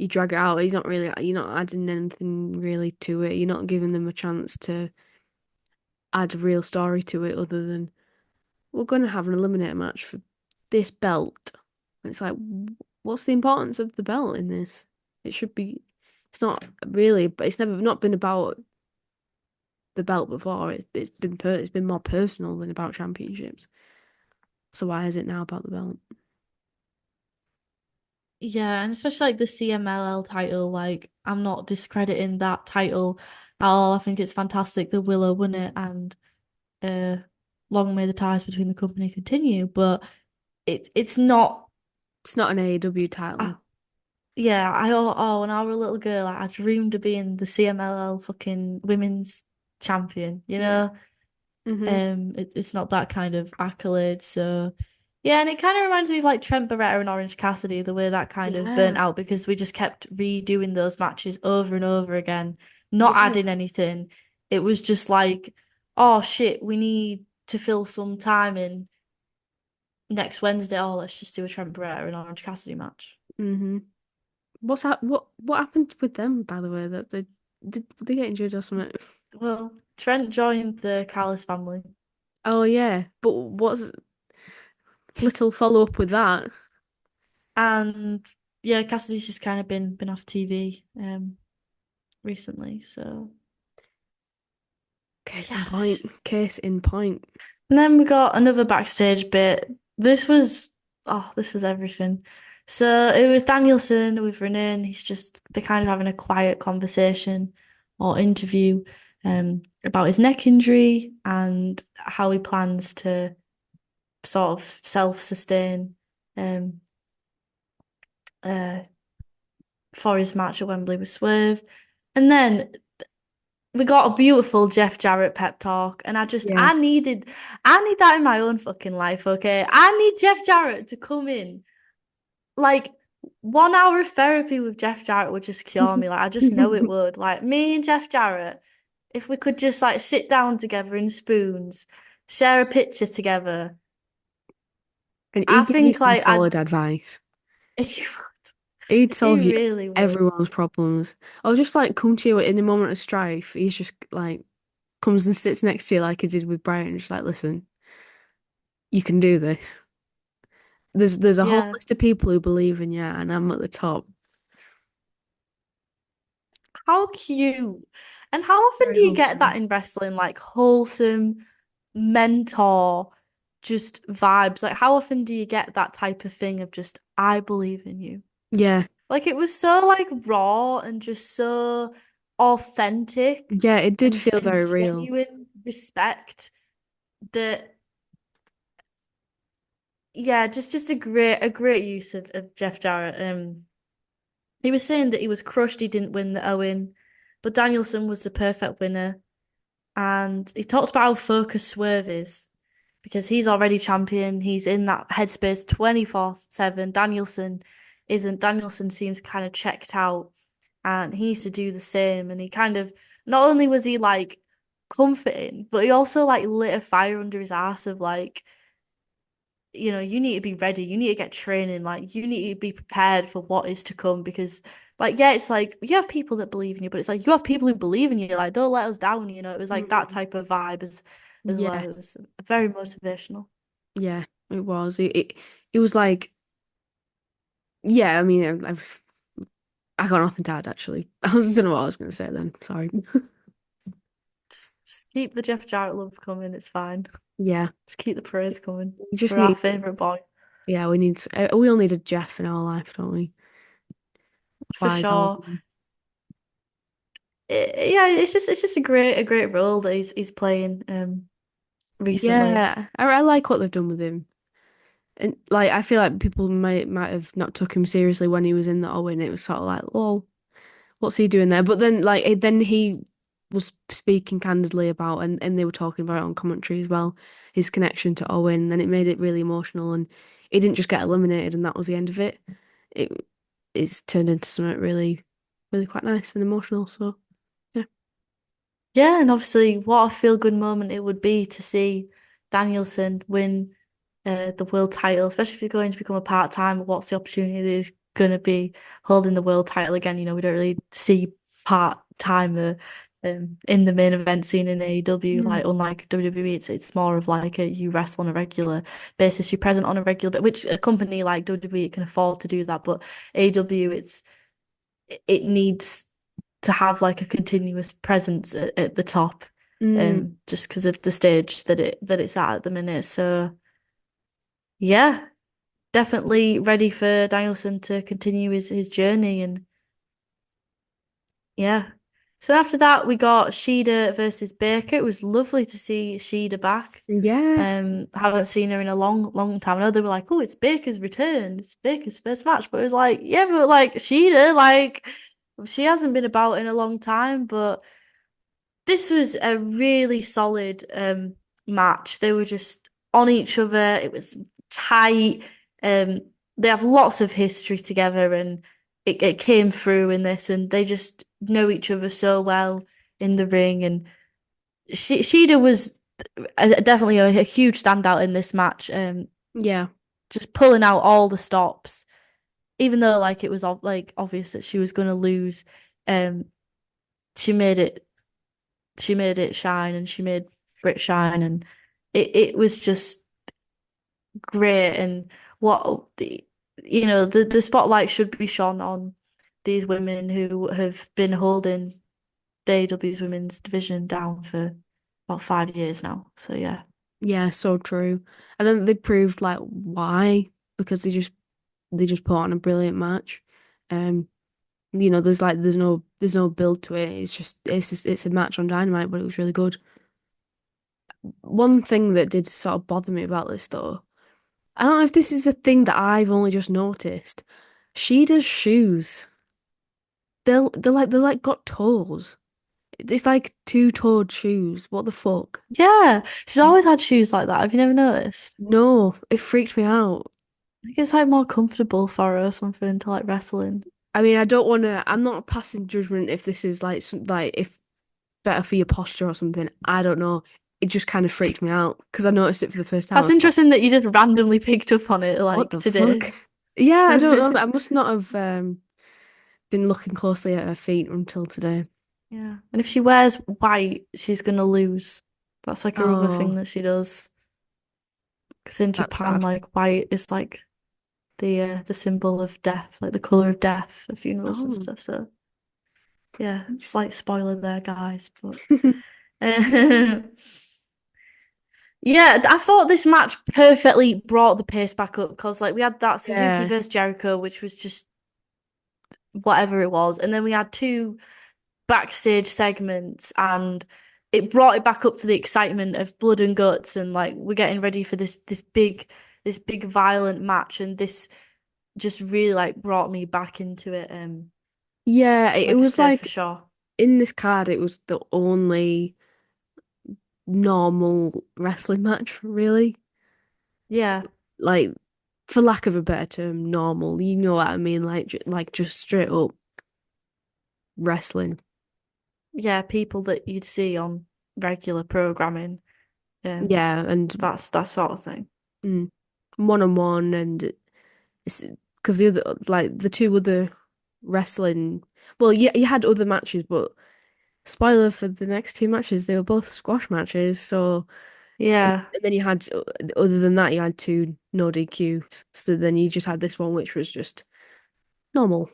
drag it out, you're not adding anything really to it. You're not giving them a chance to add a real story to it other than we're going to have an eliminator match for this belt. And it's like, what's the importance of the belt in this? It should be, it's not really, but it's never not been about the belt before. It's been more personal than about championships. So why is it now about the belt?
Yeah, and especially like the CMLL title, like I'm not discrediting that title at all. I think it's fantastic that Willow won it, and uh long may the ties between the company continue. But it's not
It's not an AEW title.
uh, yeah, when I was a little girl, I dreamed of being the CMLL fucking women's champion, you
Yeah.
know?
Hmm.
It's not that kind of accolade. So yeah, and it kind of reminds me of like Trent Beretta and Orange Cassidy, the way that kind of burnt
Yeah.
out because we just kept redoing those matches over and over again, not
Yeah.
adding anything. It was just like, oh shit, we need to fill some time in next Wednesday. Oh, let's just do a Trent Beretta and Orange Cassidy match.
Hmm. What happened with them, by the way? That did they get injured or something?
Well, Trent joined the Callis family.
Oh yeah, but what's little follow up with that?
And yeah, Cassidy's just kind of been off TV recently. So
Case in
yeah,
point. Case in point.
and then we got another backstage bit. This was everything. So it was Danielson with Renee, and they're kind of having a quiet conversation or interview about his neck injury and how he plans to sort of self-sustain um uh for his match at Wembley with Swerve. And then we got a beautiful Jeff Jarrett pep talk, and
Yeah.
I need that in my own fucking life, okay? I need Jeff Jarrett to come in. Like 1 hour of therapy with Jeff Jarrett would just cure me. Like I just know it would. Like me and Jeff Jarrett, if we could just like sit down together in spoons, share a picture together,
And
I
he'd give you
think
some
like I'd
solid advice.
he
He'd
he
solve you
really would.
everyone's problems. Or just like come to you in a moment of strife. He's just like comes and sits next to you like he did with Brian, just like, listen, you can do this. There's a whole
Yeah.
list of people who believe in you, and I'm at the top.
How cute. And how often
Very
do you get that
wholesome.
in wrestling? Like wholesome mentor just vibes. Like how often do you get that type of thing of just, I believe in you?
Yeah.
Like it was so like raw and just so authentic
Yeah, it did feel
and
very real.
genuine respect that yeah, just a great use of Jeff Jarrett. He was saying that he was crushed he didn't win the Owen, but Danielson was the perfect winner. And he talked about how focused Swerve is because he's already champion. He's in that headspace 24/7. Danielson isn't. Danielson seems kind of checked out and he needs to do the same. And he kind of, not only was he like comforting, but he also like lit a fire under his ass of like, you need to be ready. You need to get training. Like, you need to be prepared for what is to come because, like, yeah, it's like you have people that believe in you, but it's like you have people who believe in you. Like, don't let us down. It was like that
Mm.
type of vibe as well. It
Yes.
was very motivational.
Yeah, it was. It was like, yeah, I mean, I got nothing to add actually. I was don't know what I was gonna say then. Sorry.
Just keep the Jeff Jarrett love coming. It's fine.
Yeah,
Just keep the praise coming
we just
for our
need.
favorite boy,
Yeah, we all need a Jeff in our life, don't we?
for
Wise old
sure.
man.
Yeah, it's just a great role that he's playing recently.
Yeah, I like what they've done with him. And like I feel like people might have not took him seriously when he was in the Owen. It was sort of like, oh, what's he doing there? But then then he was speaking candidly about and they were talking about it on commentary as well, his connection to Owen, and it made it really emotional and he didn't just get eliminated and that was the end of it. It it's turned into something really, really quite nice and emotional. So yeah.
Yeah, and obviously, what a feel-good moment it would be to see Danielson win the world title, especially if he's going to become a part-timer. What's the opportunity that he's going to be holding the world title again? You know, we don't really see part-timer in the main event scene in AEW.
Mm.
Like, unlike WWE, it's more of like you wrestle on a regular basis, you're present on a regular, but which a company like WWE can afford to do that. But AEW, it needs to have like a continuous presence at the top,
Mm.
just because of the stage that it's at the minute. So yeah, definitely ready for Danielson to continue his journey, and yeah. So after that, we got Shida versus Baker. It was lovely to see Shida back.
Yeah.
Haven't seen her in a long time. I know they were like, "Oh, it's Baker's return. It's Baker's first match," but it was like, yeah, but like Shida, like she hasn't been about in a long time. But this was a really solid match. They were just on each other. It was tight. Um, they have lots of history together, and it came through in this. And they just know each other so well in the ring. And Shida was definitely a huge standout in this match.
Yeah.
Just pulling out all the stops, even though like it was like obvious that she was going to lose. Um, she made it she made it shine and she made Brit shine, and it was just great. And what the spotlight should be shone on these women who have been holding the AEW's women's division down for about 5 years now. So yeah.
Yeah, so true. I don't think they proved like why because they just put on a brilliant match. Um, there's like there's no build to it. It's a match on Dynamite, but it was really good. One thing that did sort of bother me about this though, I don't know if this is a thing that I've only just noticed. She does shoes. They're like got toes. It's like two-toed shoes. What the fuck?
Yeah, she's always had shoes like that. Have you never noticed?
No, it freaked me out.
I think it's like more comfortable for her or something to like wrestling.
I mean, I don't want to. I'm not passing judgment if this is like like if better for your posture or something. I don't know. It just kind of freaked me out because I noticed it for the first time. I
That's
was like,
interesting that you just randomly picked up on it
what
like
the fuck?
today.
Yeah, I don't know. I must not have been looking closely at her feet until today.
Yeah. And if she wears white, she's gonna lose. That's like a other thing
Oh,
that she does. Because in
that's
Japan,
sad.
like white is like the symbol of death, like the color of death for funerals and
Oh.
stuff. So yeah, slight spoiler there, guys. But uh, yeah, I thought this match perfectly brought the pace back up because like we had that Suzuki
Yeah.
versus Jericho, which was just whatever it was, and then we had two backstage segments, and it brought it back up to the excitement of blood and guts, and like we're getting ready for this big violent match, and this just really like brought me back into it.
Yeah, it
Like I
was
said, for
like
sure.
in this card, it was the only normal wrestling match, really.
Yeah,
Like, for lack of a better term, normal. You know what I mean? Like, like just straight up wrestling.
yeah, people that you'd see on regular programming.
Yeah, and
That's that sort of thing.
mm, one on one, and it's because the other, like the two other wrestling. Well, yeah, you had other matches, but spoiler for the next two matches, they were both squash matches. So
Yeah.
And then you had, other than that, you had two no DQs. So then you just had this one, which was just normal.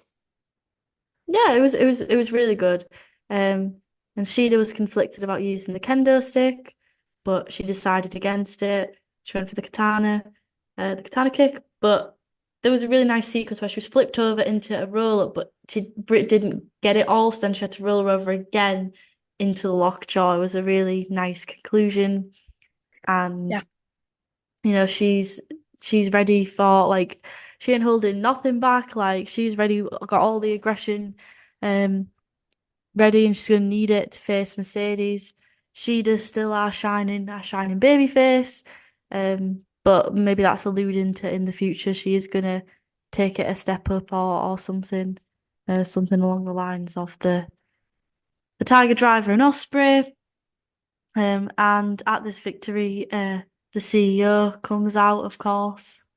Yeah, it was really good. And Sheeda was conflicted about using the kendo stick, but she decided against it. She went for the katana kick. But there was a really nice sequence where she was flipped over into a roll up, but Britt didn't get it all, so then she had to roll her over again into the lockjaw. It was a really nice conclusion,
Yeah.
and she's ready for like she ain't holding nothing back. Like she's ready, got all the aggression um ready, and she's gonna need it to face Mercedes. She does still our shining baby face. But maybe that's alluding to in the future she is gonna take it a step up or something. Something along the lines of the Tiger Driver and Osprey. And at this victory, the CEO comes out, of course,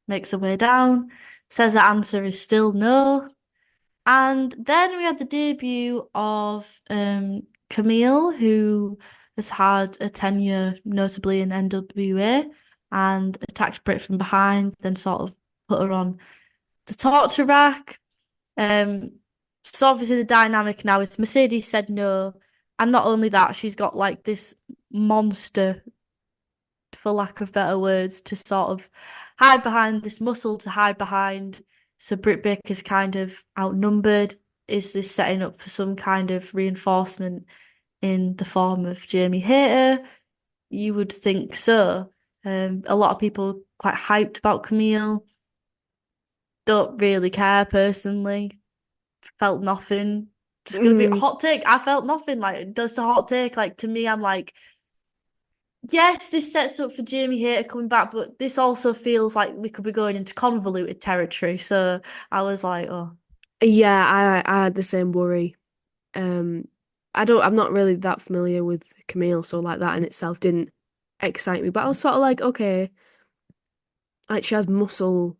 makes her way down, says the answer is still no. And then we had the debut of Camille, who has had a tenure notably in NWA and attacked Britt from behind, then sort of put her on the torture rack. Um, so obviously the dynamic now is Mercedes said no, and not only that, she's got like this monster, for lack of better words, to sort of hide behind, this muscle to hide behind. So Britt Baker's kind of outnumbered. Is this setting up for some kind of reinforcement in the form of Jamie Hayter? You would think so. A lot of people quite hyped about Camille. Don't really care personally. Felt nothing. Just gonna be a
Mm,
hot take. I felt nothing. Like, does the hot take? Like, to me, I'm like, yes, this sets up for Jamie Hayter coming back, but this also feels like we could be going into convoluted territory. So I was like, oh,
yeah, I had the same worry. Um, I'm not really that familiar with Camille, so like that in itself didn't excite me. But I was sort of like, okay, like she has muscle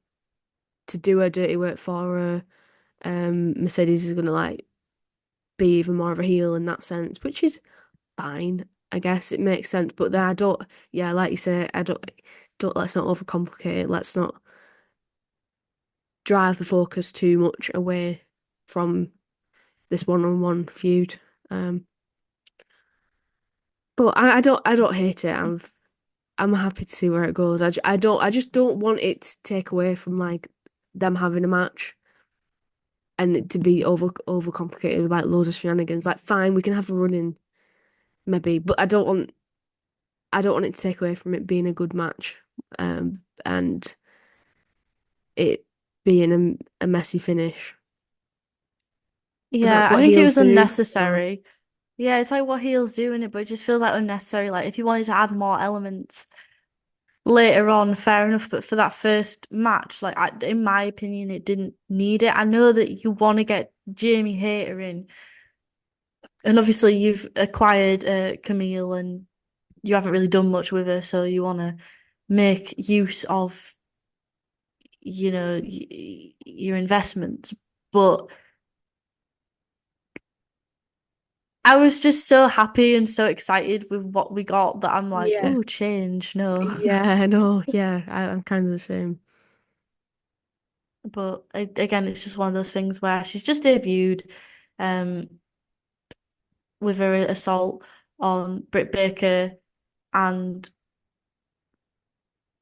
to do her dirty work for her. Mercedes is gonna like be even more of a heel in that sense, which is fine. I guess it makes sense. But then I don't, yeah, like you say, don't let's not overcomplicate it. Let's not drive the focus too much away from this one-on-one feud. Um, but I don't hate it. I'm happy to see where it goes. I just don't want it to take away from like them having a match and it to be over complicated with like loads of shenanigans. Like fine, we can have a run in maybe, but I don't want it to take away from it being a good match. And it being a messy finish. And that's
yeah, I
what
think it
heels
was
do. So
unnecessary. Yeah, it's like what heels doing it, but it just feels like unnecessary. Like if you wanted to add more elements later on, fair enough. But for that first match, like in my opinion, it didn't need it. I know that you want to get Jamie Hayter in, and obviously you've acquired Camille, and you haven't really done much with her, so you want to make use of your investments. But I was just so happy and so excited with what we got that I'm like,
yeah.
ooh, change, no.
Yeah, I know. Yeah, I'm kind of the same.
But again, it's just one of those things where she's just debuted um, with her assault on Britt Baker, and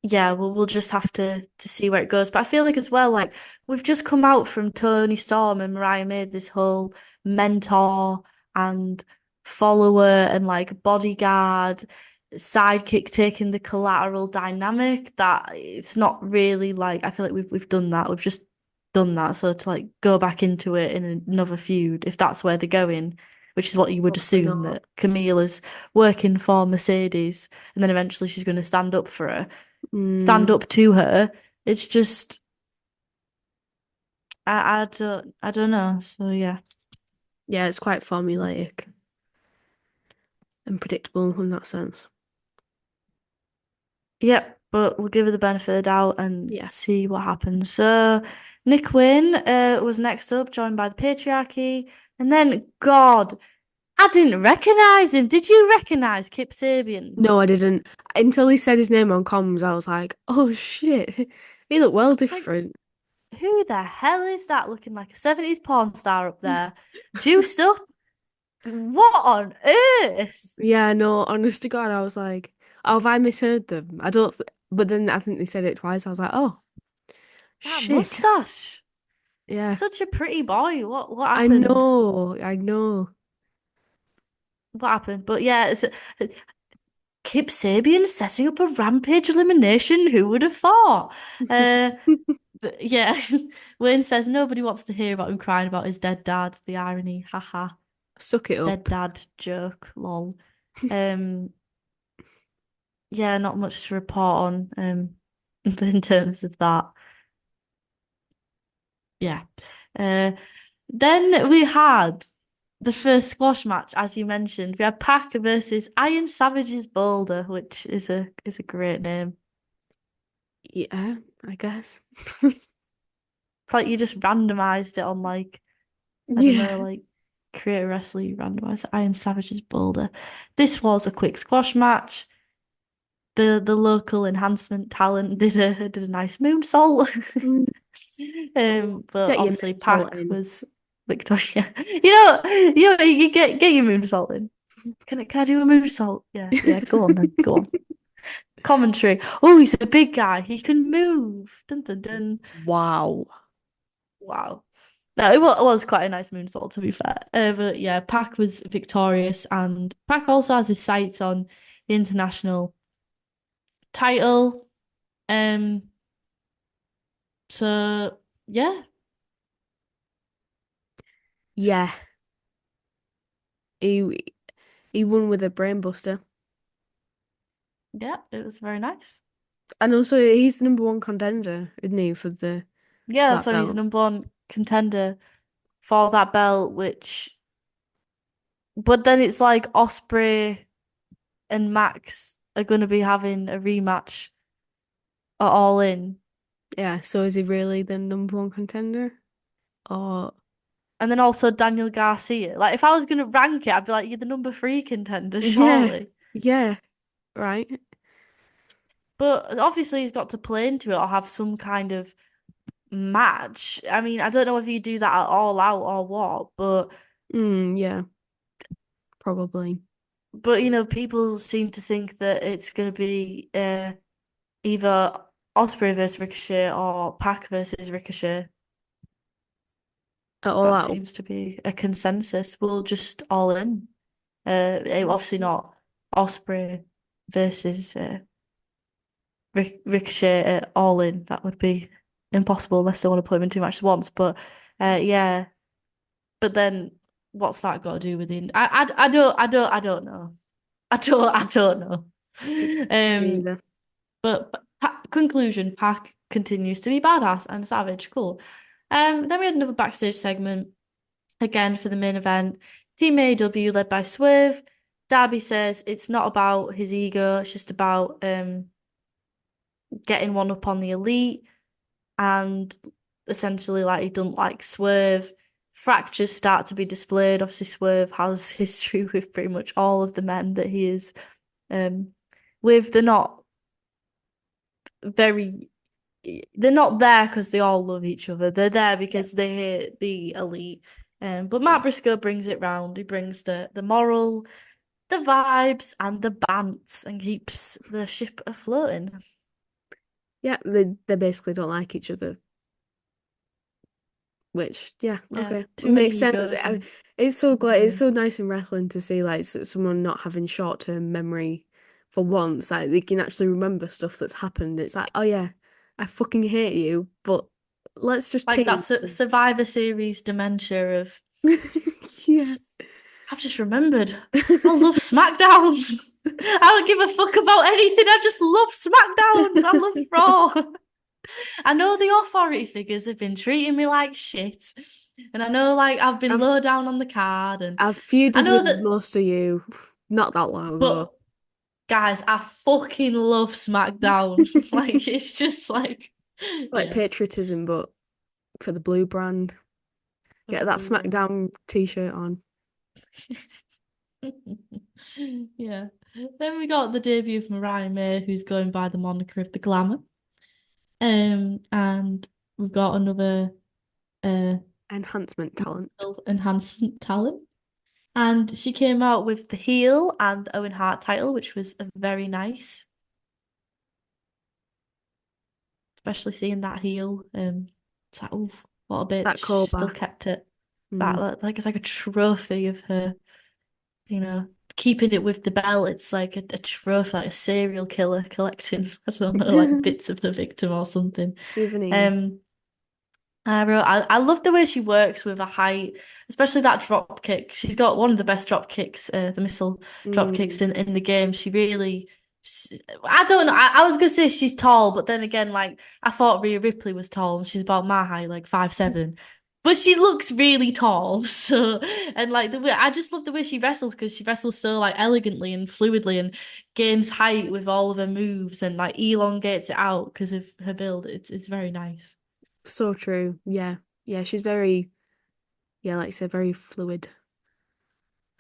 yeah, we'll just have to see where it goes. But I feel like as well, like we've just come out from Tony Storm and Mariah made this whole mentor and follower and like bodyguard sidekick taking the collateral dynamic that it's not really like I feel like we've done that. We've just done that. So to like go back into it in another feud, if that's where they're going, which is what you would
Hopefully
assume
not.
that Camille is working for Mercedes, and then eventually she's going to stand up for her, stand
Mm,
up to her. It's just I don't know. So yeah.
yeah, it's quite formulaic and predictable in that sense.
Yep, but we'll give her the benefit of the doubt and
Yeah.
see what happens. So Nick Wynn was next up, joined by the patriarchy, and then God, I didn't recognize him. Did you recognize Kip Sabian?
No, I didn't. Until he said his name on comms, I was like, oh shit. He looked well
It's like,
different.
who the hell is that looking like a 70s porn star up there? Juiced up? What on earth?
Yeah, no, honest to God, I was like, oh, have I misheard them? I don't, but then I think they said it twice. I was like, oh,
That
shit.
mustache.
Yeah,
Such a pretty boy. What
I
happened?
know, I know.
What happened? But yeah, Kip Sabian setting up a Rampage elimination. Who would have thought? Uh, yeah. Wayne says nobody wants to hear about him crying about his dead dad. The irony, haha.
Suck it
Dead
up.
dad joke, lol. Um, yeah, not much to report on. In terms of that. Yeah. Uh, then we had the first squash match, as you mentioned. We had Pac versus Iron Savage's Boulder, which is a great name.
Yeah, I guess.
It's like you just randomized it on like I don't know,
Yeah.
like Creator Wrestling you randomized Iron Savage's Boulder. This was a quick squash match. The local enhancement talent did a nice moonsault.
Mm,
But
Get your
obviously
moonsault
Pac
in.
was Victoria. You get your moonsault in. Can I do a moonsault? Yeah, go on then. Go on. Commentary. Oh, he's a big guy. He can move. Dun dun dun.
Wow.
Wow. No, it was quite a nice moonsault to be fair. But yeah, Pac was victorious, and Pac also has his sights on the international title. Um, so yeah,
Yeah. He he won with a brainbuster.
yeah, it was very nice.
And also he's the number one contender, isn't he, for the
Yeah,
that
so he's
belt?
number one contender for that belt, but then it's like Osprey and Max are going to be having a rematch at All In.
Yeah, so is he really the number one contender? Or
And then also Daniel Garcia. Like, if I was going to rank it, I'd be like, you're the number three contender,
yeah,
surely.
yeah, right.
But obviously, he's got to play into it or have some kind of match. I mean, I don't know if you do that at All Out or what,
Yeah, probably.
but people seem to think that it's going to be either Osprey versus Ricochet or Pac versus Ricochet.
At all
That
out.
seems to be a consensus. We'll just All In. Obviously not Osprey versus Ricochet at All In. That would be impossible unless they want to put him in two matches at once. But yeah. But then what's that got to do with the? I don't know. I don't know.
Me
Um,
either.
but conclusion: Pac continues to be badass and savage. Cool. Then we had another backstage segment again for the main event. Team AEW led by Swerve. Darby says it's not about his ego, it's just about getting one up on the elite, and essentially like he doesn't like Swerve. Fractures start to be displayed. Obviously, Swerve has history with pretty much all of the men that he is with. Very they're not there because they all love each other. They're there because they hate the elite. But Matt Briscoe brings it round. He brings the moral, the vibes, and the bants, and keeps the ship afloating.
Yeah, they basically don't like each other. Which, yeah,
Yeah,
okay,
too many
makes sense.
egos and
It's so glad, it's
yeah.
so nice in wrestling to see like someone not having short-term memory for once. Like they can actually remember stuff that's happened. It's like, oh yeah, I fucking hate you, but let's just
Like
team.
that Survivor Series dementia of
Yeah.
I've just remembered. I love SmackDown. I don't give a fuck about anything. I just love SmackDown. I love Raw. I know the authority figures have been treating me like shit, and I know like I've been
I've
low down on the card, and
I've
I
feuded
know
with
that.
most of you not that long ago.
But guys, I fucking love SmackDown. Like it's just like,
Like
yeah,
patriotism, but for the blue brand.
with
Get
the
that
blue brand.
SmackDown t-shirt on.
Yeah. Then we got the debut of Mariah May, who's going by the moniker of the Glamour. And we've got another uh
Enhancement talent.
enhancement talent. And she came out with the heel and the Owen Hart title, which was very nice, especially seeing that heel. It's like, oh, what a bitch.
That
She still
callback.
kept it.
Mm.
Like it's like a trophy of her, you know, keeping it with the belt. It's like a trophy, like a serial killer collecting, I don't know, like bits of the victim or something.
Souvenirs.
Um, I love the way she works with a height, especially that drop kick. She's got one of the best drop kicks, the missile drop kicks
Mm.
in the game. I don't know. I was gonna say she's tall, but then again, like I thought Rhea Ripley was tall, and she's about my height, like 5'7". But she looks really tall. So, and like the way I just love the way she wrestles because she wrestles so like elegantly and fluidly and gains height with all of her moves and like elongates it out because of her build. It's very nice.
So true. Yeah. Yeah, she's very, yeah, like I said, very fluid.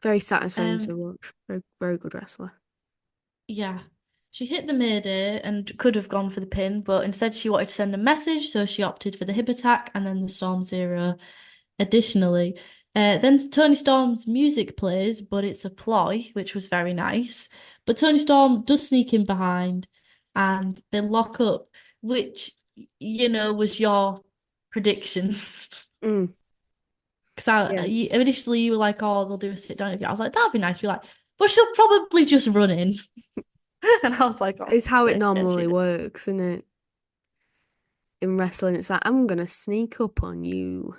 Very satisfying to
Um,
watch. Very, very good wrestler.
Yeah. She hit the Mayday and could have gone for the pin, but instead she wanted to send a message, so she opted for the hip attack and then the Storm Zero additionally. Then Tony Storm's music plays, but it's a ploy, which was very nice. But Tony Storm does sneak in behind and they lock up, which, was your prediction.
Mm.
Because
Yeah.
initially you were like, oh, they'll do a sit down interview. I was like, that'd be nice. You're like, but she'll probably just run in. And I was like, oh,
It's how it
sick. And she
normally
did.
works, isn't it? In wrestling, it's like, I'm gonna sneak up on you.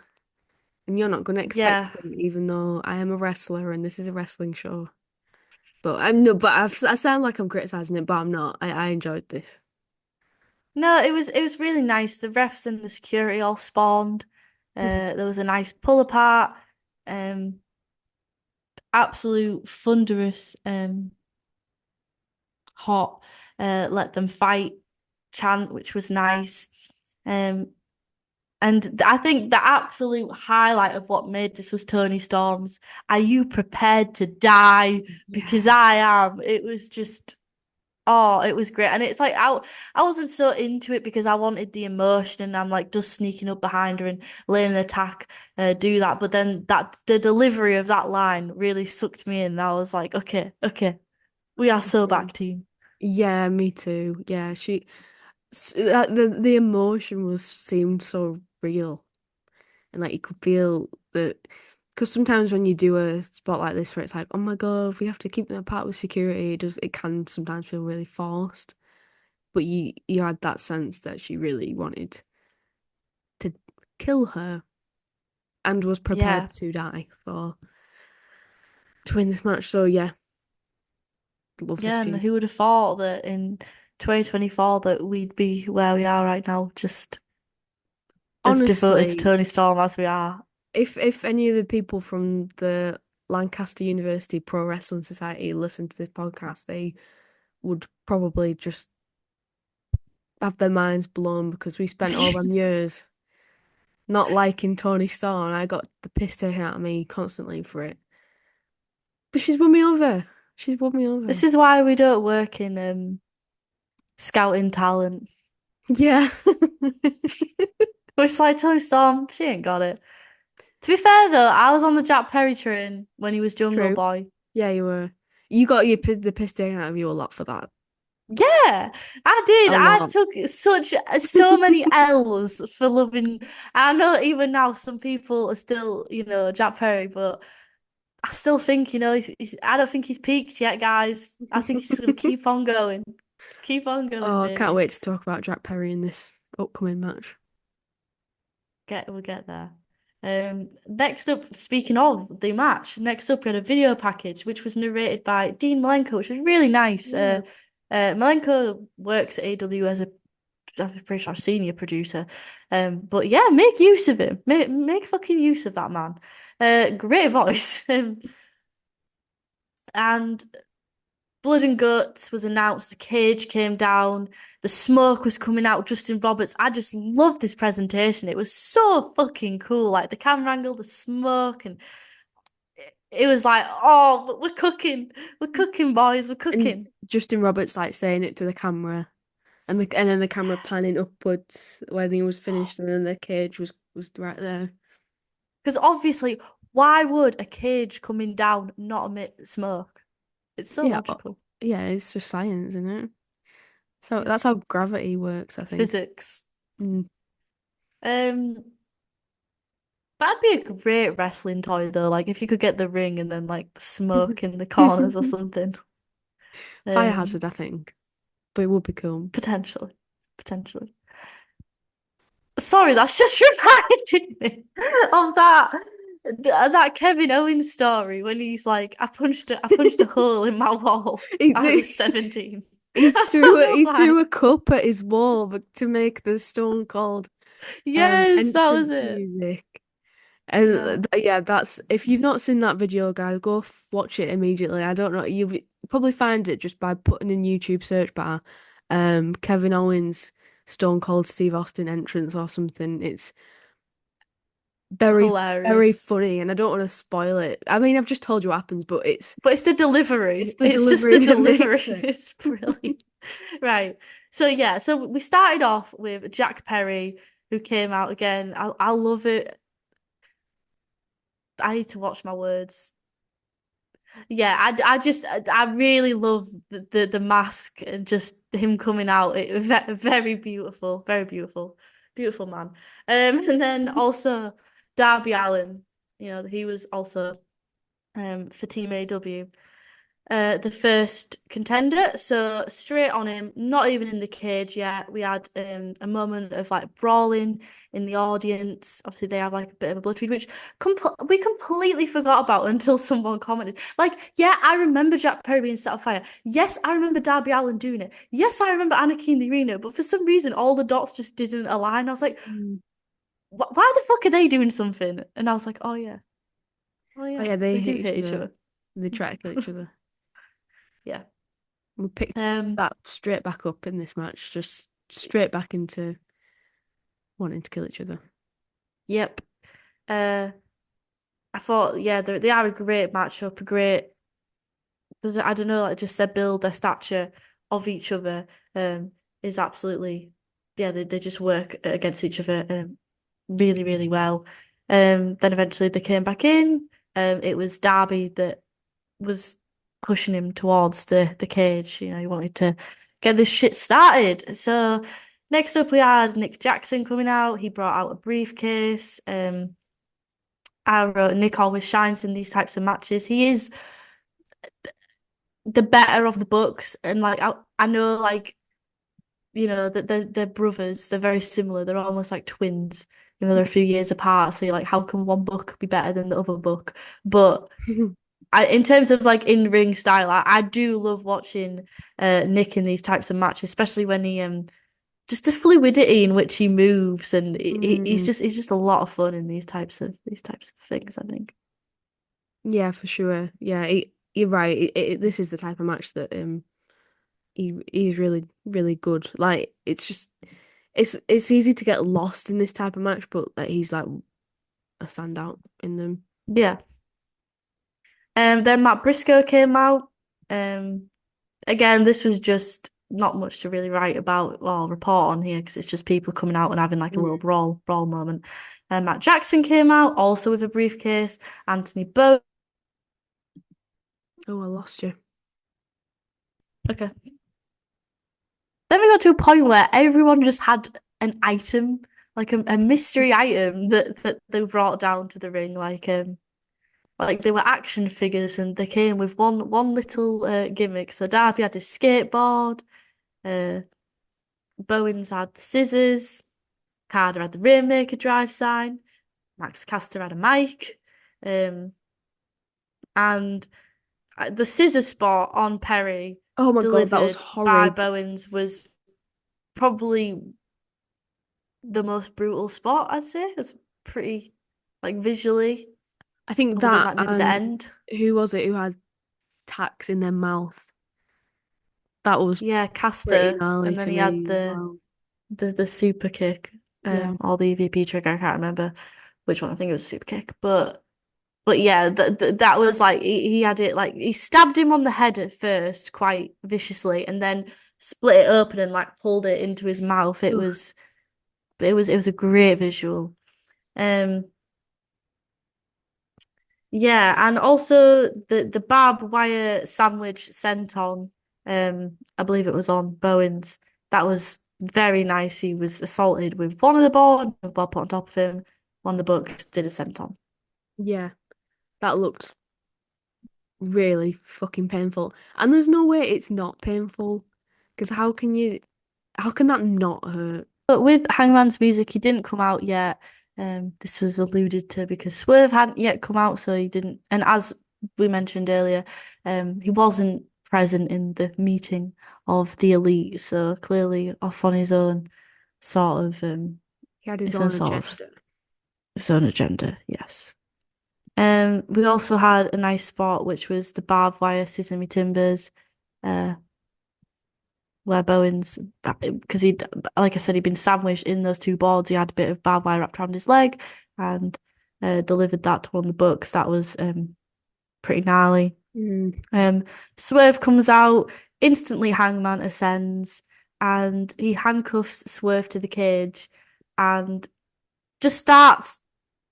And you're not gonna expect
Yeah.
it, even though I am a wrestler and this is a wrestling show. But I'm no, but I sound like I'm criticizing it, but I'm not. I enjoyed this.
No, it was really nice. The refs and the security all spawned. There was a nice pull apart. Um, absolute thunderous, hot, let them fight chant, which was nice. Um, and I think the absolute highlight of what made this was Tony Storm's "Are you prepared to die? Because
Yeah.
I am." It was just, oh, it was great. And it's like I wasn't so into it because I wanted the emotion and I'm like just sneaking up behind her and laying an attack, do that. But then that the delivery of that line really sucked me in. I was like, okay, okay, we are so
Mm.
back team.
Yeah, me too. Yeah, the emotion was seemed so real, and like you could feel that because sometimes when you do a spot like this where it's like, oh my God, we have to keep them apart with security, it can sometimes feel really forced. But you had that sense that she really wanted to kill her and was prepared
Yeah.
to die for to win this match. So yeah, love this
Yeah, and
feud.
who would have thought that in 2024 that we'd be where we are right now, just as devoted to
Honestly,
Tony Storm as we are.
if any of the people from the Lancaster University Pro Wrestling Society listen to this podcast, they would probably just have their minds blown because we spent all them years not liking Tony Starr and I got the piss taken out of me constantly for it. But she's won me over. She's won me
This
over.
is why we don't work in scouting talent.
Yeah.
We're just like Tony Storm, she ain't got it. To be fair though, I was on the Jack Perry train when he was Jungle
True.
Boy.
Yeah, you were. You got the piss taken out of you a lot for that.
Yeah, I did.
A
I
lot.
took so many L's for loving. I know even now some people are still, Jack Perry, but I still think, I don't think he's peaked yet, guys. I think he's just gonna keep on going,
Oh, I can't
baby.
wait to talk about Jack Perry in this upcoming match.
We'll get there. Next up, speaking of the match, next up we had a video package which was narrated by Dean Malenko, which was really nice.
Yeah.
Malenko works at AEW as I'm pretty sure senior producer. But yeah, make use of him. Make fucking use of that man. Great voice. And Blood and Guts was announced. The cage came down. The smoke was coming out. Justin Roberts. I just loved this presentation. It was so fucking cool. Like the camera angle, the smoke, and it was like, oh, we're cooking, boys, we're
And
cooking.
Justin Roberts like saying it to the camera, and then the camera panning upwards when he was finished, and then the cage was right there.
Because obviously, why would a cage coming down not emit smoke? It's so
Yeah,
logical.
yeah, it's just science, isn't it? So
Yeah.
that's how gravity works, I think.
Physics.
Mm.
Um, that'd be a great wrestling toy though. Like if you could get the ring and then like the smoke in the corners or something.
Fire
Um,
hazard, I think, but it would be cool.
potentially, potentially. Sorry, that's just reminded me of that Kevin Owens story when he's like, I punched a hole in my wall. I was 17. That's what I
He
felt
threw a
like.
cup at his wall to make the Stone Cold
Yes, that was
entrance
it.
music.
Yeah.
And yeah, that's if you've not seen that video, guys, go watch it immediately. I don't know, you'll probably find it just by putting in YouTube search bar, Kevin Owens Stone Cold Steve Austin entrance or something. It's very, very
Hilarious.
funny, and I don't want to spoil it. I mean, I've just told you what happens, but
But it's the
it's
delivery.
the
It's just the
delivery that
delivery.
makes it.
It's brilliant. Right. So yeah, so we started off with Jack Perry, who came out again. I love it. I need to watch my words. Yeah, I really love the mask and just him coming out. Very beautiful, very beautiful, beautiful man. And then also Darby Allin, he was also for Team AW. The first contender. So straight on him, not even in the cage yet. We had a moment of like brawling in the audience. Obviously, they have like a bit of a blood feud, which we completely forgot about until someone commented. Like, yeah, I remember Jack Perry being set on fire. Yes, I remember Darby Allin doing it. Yes, I remember Anarchy in the Arena. But for some reason, all the dots just didn't align. I was like,
Mm.
why the fuck are they doing something? And I was like, oh
Oh
yeah,
yeah, they
they
hit
do
each
hate each
other.
other.
They try to kill each other.
Yeah.
We picked
Um.
that straight back up in this match, just straight back into wanting to kill each other.
Yep. Uh. I thought, yeah, they are a great matchup, a great, I don't know, like just their build, their stature of each other is absolutely, yeah, they just work against each other really, really well. Then eventually they came back in. It was Darby that was pushing him towards the cage. He wanted to get this shit started. So next up we had Nick Jackson coming out. He brought out a briefcase. I wrote Nick always shines in these types of matches. He is the better of the books, and like I know like that they're brothers. They're very similar. They're almost like twins. They're a few years apart. So you're like, how can one book be better than the other book? But in terms of like in ring style, I do love watching Nick in these types of matches, especially when he just the fluidity in which he moves, and
Mm,
he's just a lot of fun in these types of things, I think.
yeah, for sure. Yeah, you're right. This is the type of match that he's really really good. Like it's just it's easy to get lost in this type of match, but like he's like a standout in them.
Yeah. Then Matt Briscoe came out. Um, Again, this was just not much to really write about or report on here because it's just people coming out and having like a little
Mm.
brawl moment. Matt Jackson came out also with a briefcase. Anthony Bow.
Oh, I lost you.
Okay. Then we got to a point where everyone just had an item, like a mystery item that they brought down to the ring, like they were action figures, and they came with one little gimmick. So Darby had his skateboard, uh, Bowens had the scissors, Carter had the Rainmaker drive sign, Max Caster had a mic, um, and the scissor spot on Perry
Oh my God, that was
delivered by
horrid.
Bowens was probably the most brutal spot, I'd say. It was pretty like visually,
I think
other than
that
like maybe the
and
end.
who was it who had tacks in their mouth? That was
Yeah,
pretty
Caster,
gnarly
and then
to
he had
me as
the
well.
the super kick,
Yeah.
or the EVP trick. I can't remember which one. I think it was super kick, but But yeah, that was like he had it like he stabbed him on the head at first quite viciously, and then split it open and like pulled it into his mouth.
Ugh.
It was a great visual. Um, yeah, and also the barbed wire sandwich sent on, I believe it was on Bowen's. That was very nice. He was assaulted with one of the board put on top of him. One of the books did a senton.
Yeah, that looked really fucking painful. And there's no way it's not painful. Because how can that not hurt?
But with Hangman's music, he didn't come out yet. This was alluded to because Swerve hadn't yet come out, so he didn't. And as we mentioned earlier, he wasn't present in the meeting of the elite, so clearly off on
He had his
his own
own
sort of
agenda.
his own agenda. Yes. We also had a nice spot, which was the barbed wire Sesame Timbers. Uh, where Bowen's because he'd like I said he'd been sandwiched in those two boards. He had a bit of barbed wire wrapped around his leg and delivered that to one of the books. That was pretty gnarly.
Mm.
Swerve comes out instantly. Hangman ascends and he handcuffs Swerve to the cage and just starts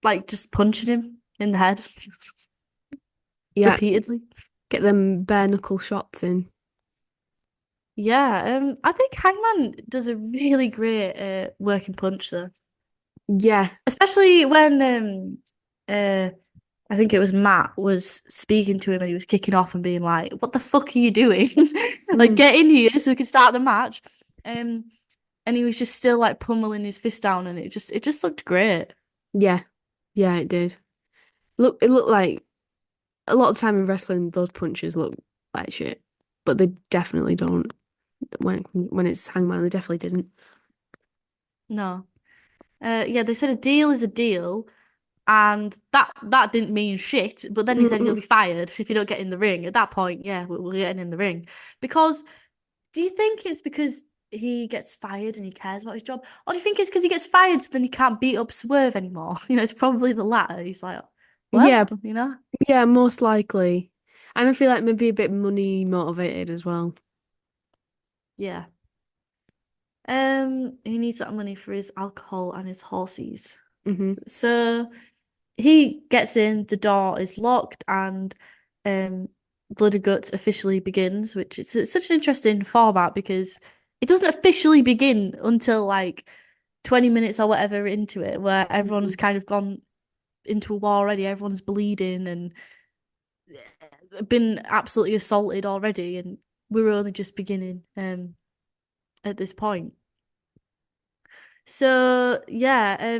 like just punching him in the head
Yeah,
repeatedly.
get them bare knuckle shots in.
Yeah, I think Hangman does a really great working punch though.
Yeah.
Especially when I think it was Matt was speaking to him and he was kicking off and being like, "What the fuck are you doing? Like,
Mm.
get in here so we can start the match." Um, and he was just still like pummeling his fist down, and it just looked great.
Yeah. Yeah, it did. It looked like a lot of the time in wrestling, those punches look like shit, but they definitely don't. When it's Hangman, they definitely didn't.
No, yeah, they said a deal is a deal, and that didn't mean shit. But then he said you'll
Mm-mm.
be fired if you don't get in the ring. At that point, yeah, we're getting in the ring because. Do you think it's because he gets fired and he cares about his job? Or do you think it's because he gets fired so then he can't beat up Swerve anymore? It's probably the latter. He's like,
Yeah,
well.
yeah, most likely. And I feel like maybe a bit money motivated as well.
Yeah. He needs that money for his alcohol and his horses.
Hmm.
So he gets in, the door is locked, and um, Blood and Guts officially begins, which it's such an interesting format because it doesn't officially begin until like 20 minutes or whatever into it, where everyone's kind of gone into a war already, everyone's bleeding and been absolutely assaulted already, and we're only just beginning at this point. So yeah,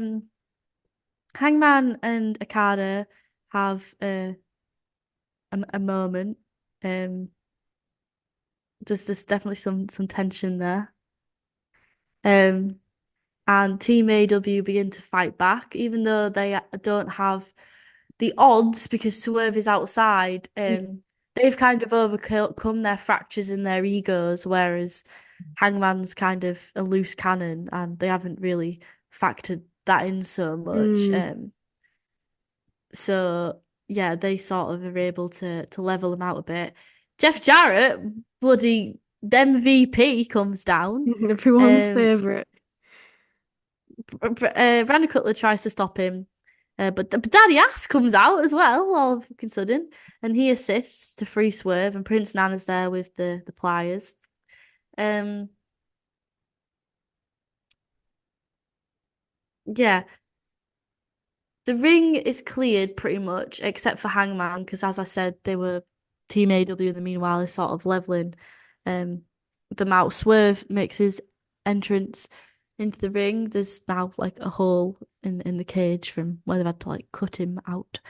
Hangman and Okada have a moment. Um, there's definitely some tension there. Um, and Team AEW begin to fight back, even though they don't have the odds because Swerve is outside. They've kind of overcome their fractures and their egos, whereas Hangman's kind of a loose cannon, and they haven't really factored that in so much.
Mm.
So yeah, they sort of are able to level them out a bit. Jeff Jarrett, bloody MVP, comes down.
Everyone's
Um,
favorite.
Brandon Cutler tries to stop him, but Daddy Ass comes out as well, all of a fucking sudden, and he assists to free Swerve, and Prince Nana's there with the pliers. Um, yeah, the ring is cleared pretty much, except for Hangman, because as I said, they were Team AW, and the meanwhile is sort of leveling um them out. Swerve makes his entrance into the ring. There's now like a hole in the cage from where they've had to like cut him out.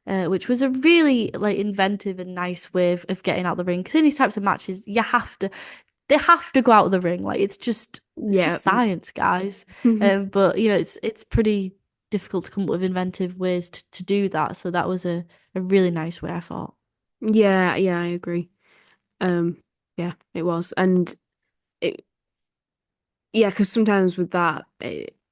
Which was a really like inventive and nice way of getting out the ring. Because in these types of matches, they have to go out of the ring. Like it's
Yeah.
just science, guys. But it's pretty difficult to come up with inventive ways to do that. So that was a really nice way, I thought.
Yeah, yeah, I agree. Um, yeah, it was. And it, yeah, because sometimes with that,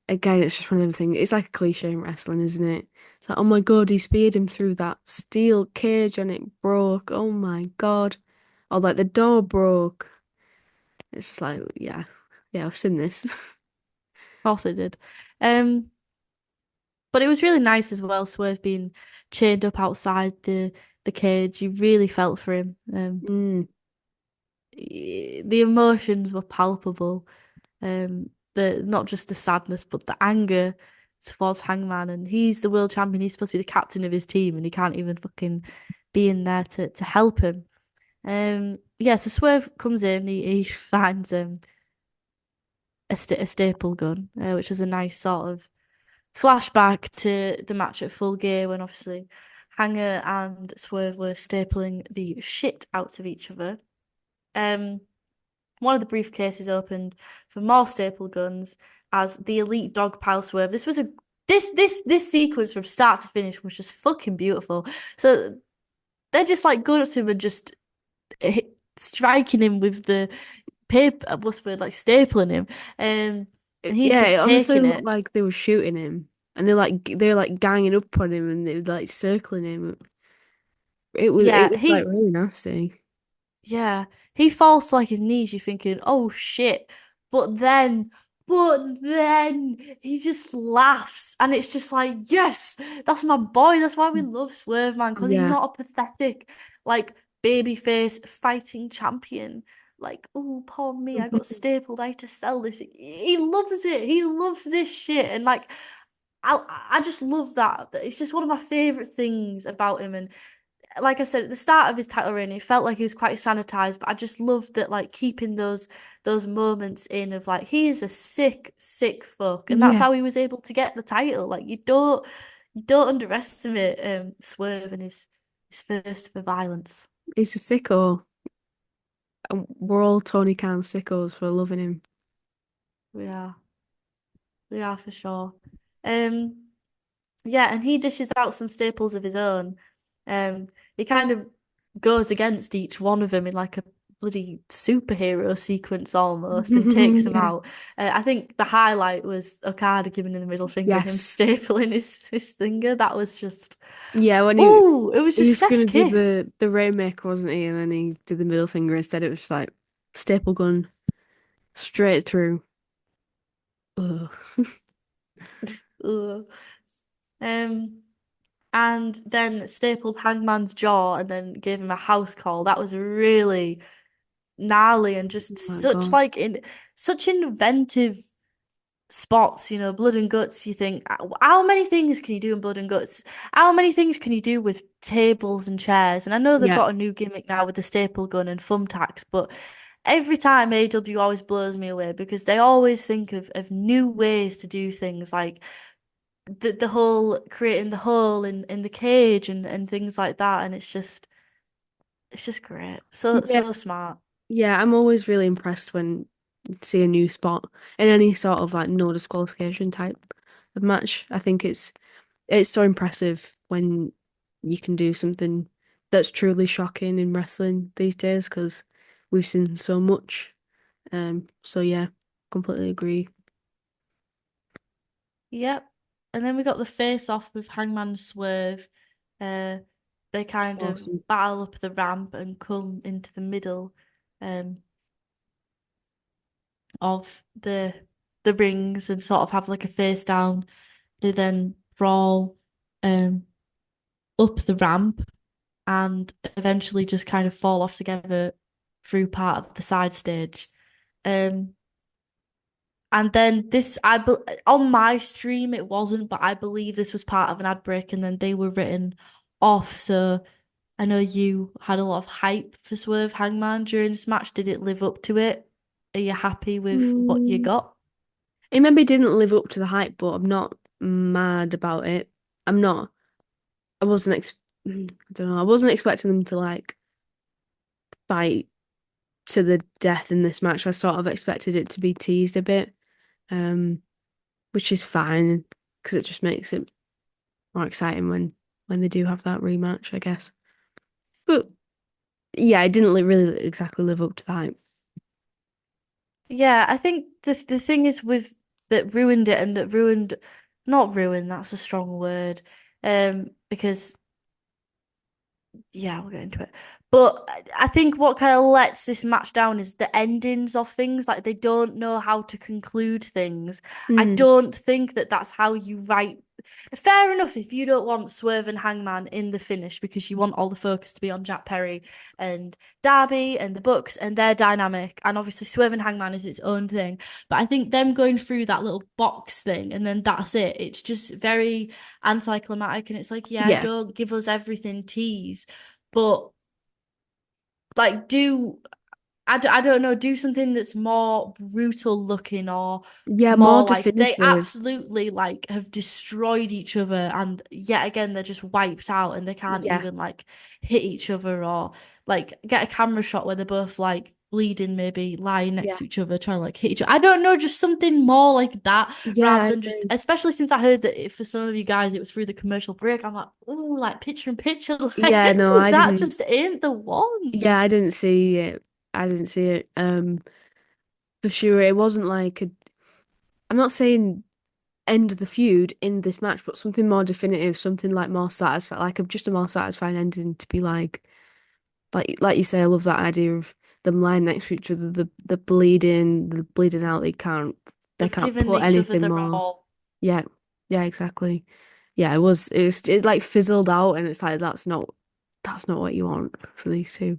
again, it's just one of them things. It's like a cliche in wrestling, isn't it? It's like, oh my God, he speared him through that steel cage and it broke. Oh my God. Or like the door broke. It's just like, yeah, yeah, I've seen this.
Of course it did. Um, but it was really nice as well, Swerve being chained up outside the cage. You really felt for him.
Mm,
The emotions were palpable. The not just the sadness, but the anger towards Hangman, and he's the world champion. He's supposed to be the captain of his team, and he can't even fucking be in there to help him. Yeah. So Swerve comes in. He finds a staple gun, which was a nice sort of flashback to the match at Full Gear when obviously Hanger and Swerve were stapling the shit out of each other. Um, one of the briefcases opened for more staple guns as the elite dog pile Swerve. This was a this sequence from start to finish was just fucking beautiful. So they're just like going up to him and just striking him with the paper, what's the word, like stapling him. And he's
yeah, it
just
honestly
taking
looked
it.
like they were shooting him. And they're like ganging up on him and they were like circling him. It
Yeah,
was like really nasty.
yeah, he falls to like his knees. You're thinking, oh shit. But then, but then he just laughs, and it's just like, yes, that's my boy. That's why we love Swerve, man, because he's
Yeah.
not a pathetic, like, babyface fighting champion. Like, oh, poor me, I got stapled. I had to sell this. He loves it. He loves this shit, and like, I just love that. It's just one of my favorite things about him, and like I said at the start of his title reign, it felt like he was quite sanitized, but I just loved that, like keeping those moments in of like he is a sick, sick fuck, and that's
Yeah.
how he was able to get the title. Like you don't underestimate Swerve and his thirst for violence.
He's a sicko. And we're all Tony Khan sickos for loving him.
We are, we are for sure. Um, Yeah, and he dishes out some staples of his own. He kind of goes against each one of them in like a bloody superhero sequence almost and takes them
Yeah.
out. I think the highlight was Okada giving him the middle finger and him
Yes.
stapling his finger. That was just,
Yeah, when
ooh, it was
he
just
was
chef's
gonna do
kiss.
the Rainmaker, wasn't he? And then he did the middle finger instead. It was just like staple gun straight through. Ugh.
Ugh. Um, and then stapled Hangman's jaw and then gave him a house call. That was really gnarly and just
Oh my
such
God.
like in such inventive spots, blood and guts. You think, how many things can you do in blood and guts? How many things can you do with tables and chairs? And I know they've
Yeah.
got a new gimmick now with the staple gun and thumbtacks, but every time AEW always blows me away because they always think of new ways to do things like the whole creating the hole in the cage and things like that. And it's just great. So
Yeah.
so smart.
Yeah, I'm always really impressed when I see a new spot in any sort of like no disqualification type of match. I think it's so impressive when you can do something that's truly shocking in wrestling these days because we've seen so much. So yeah, completely agree.
Yep. And then we got the face off with Hangman Swerve. Uh, they kind of
Awesome.
battle up the ramp and come into the middle um, of the rings and sort of have like a face down. They then brawl um, up the ramp and eventually just kind of fall off together through part of the side stage. Um, And then on my stream it wasn't, but I believe this was part of an ad break, and then they were written off. So I know you had a lot of hype for Swerve Hangman during this match. Did it live up to it? Are you happy with what you
Mm,
got?
it maybe didn't live up to the hype, but I'm not mad about it. I'm not. I wasn't I don't know. I wasn't expecting them to like fight to the death in this match. I sort of expected it to be teased a bit, um, which is fine because it just makes it more exciting when they do have that rematch, I guess. But yeah, it didn't really exactly live up to the hype.
Yeah, I think the thing is with that ruined it and that ruined, not ruin, that's a strong word. Because yeah, we'll get into it. But I think what kind of lets this match down is the endings of things. Like they don't know how to conclude things. I
Mm.
don't think that that's how you write. Fair enough if you don't want Swerve and Hangman in the finish because you want all the focus to be on Jack Perry and Darby and the Bucks and their dynamic. And obviously Swerve and Hangman is its own thing. But I think them going through that little box thing and then that's it. It's just very anticlimactic and it's like, yeah,
Yeah.
don't give us everything tease. But like I don't know, do something that's more brutal looking or
Yeah, more
more like they
definitive.
absolutely like have destroyed each other and yet again they're just wiped out and they can't
Yeah.
even like hit each other or like get a camera shot where they're both like bleeding, maybe lying next
Yeah.
to each other trying to like hit each other. I don't know, just something more like that
Yeah,
rather
I
than just,
agree.
especially since I heard that for some of you guys it was through the commercial break. I'm like, oh, like picture in picture, like
Yeah, no, I
that
didn't.
just ain't the one.
Yeah, I didn't see it. I didn't see it. For sure, it wasn't like a. I'm not saying end the feud in this match, but something more definitive, something like more satisfying, like just a more satisfying ending to be like you say. I love that idea of them lying next to each other, the bleeding out. They
They've
can't
given
put
each other
anything
their
more.
all.
Yeah, yeah, exactly. Yeah, it like fizzled out, and it's like that's not what you want for these two.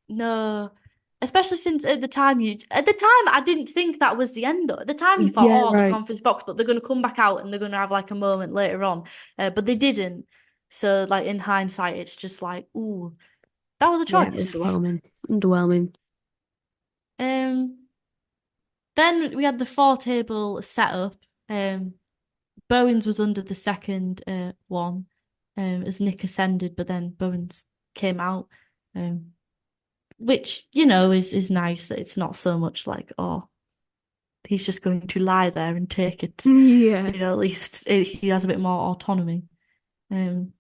No, especially since at the time I didn't think that was the end though. At the time you thought,
Yeah,
oh, they've
right.
gone for his box, but they're gonna come back out and they're gonna have like a moment later on. But they didn't. So like in hindsight, it's just like, ooh, that was a
Yeah,
choice.
underwhelming. Underwhelming.
Um, then we had the four table setup. Bowens was under the second one, as Nick ascended, but then Bowens came out. Um, which is nice. It's not so much like, oh, he's just going to lie there and take it.
Yeah.
At least he has a bit more autonomy. Um,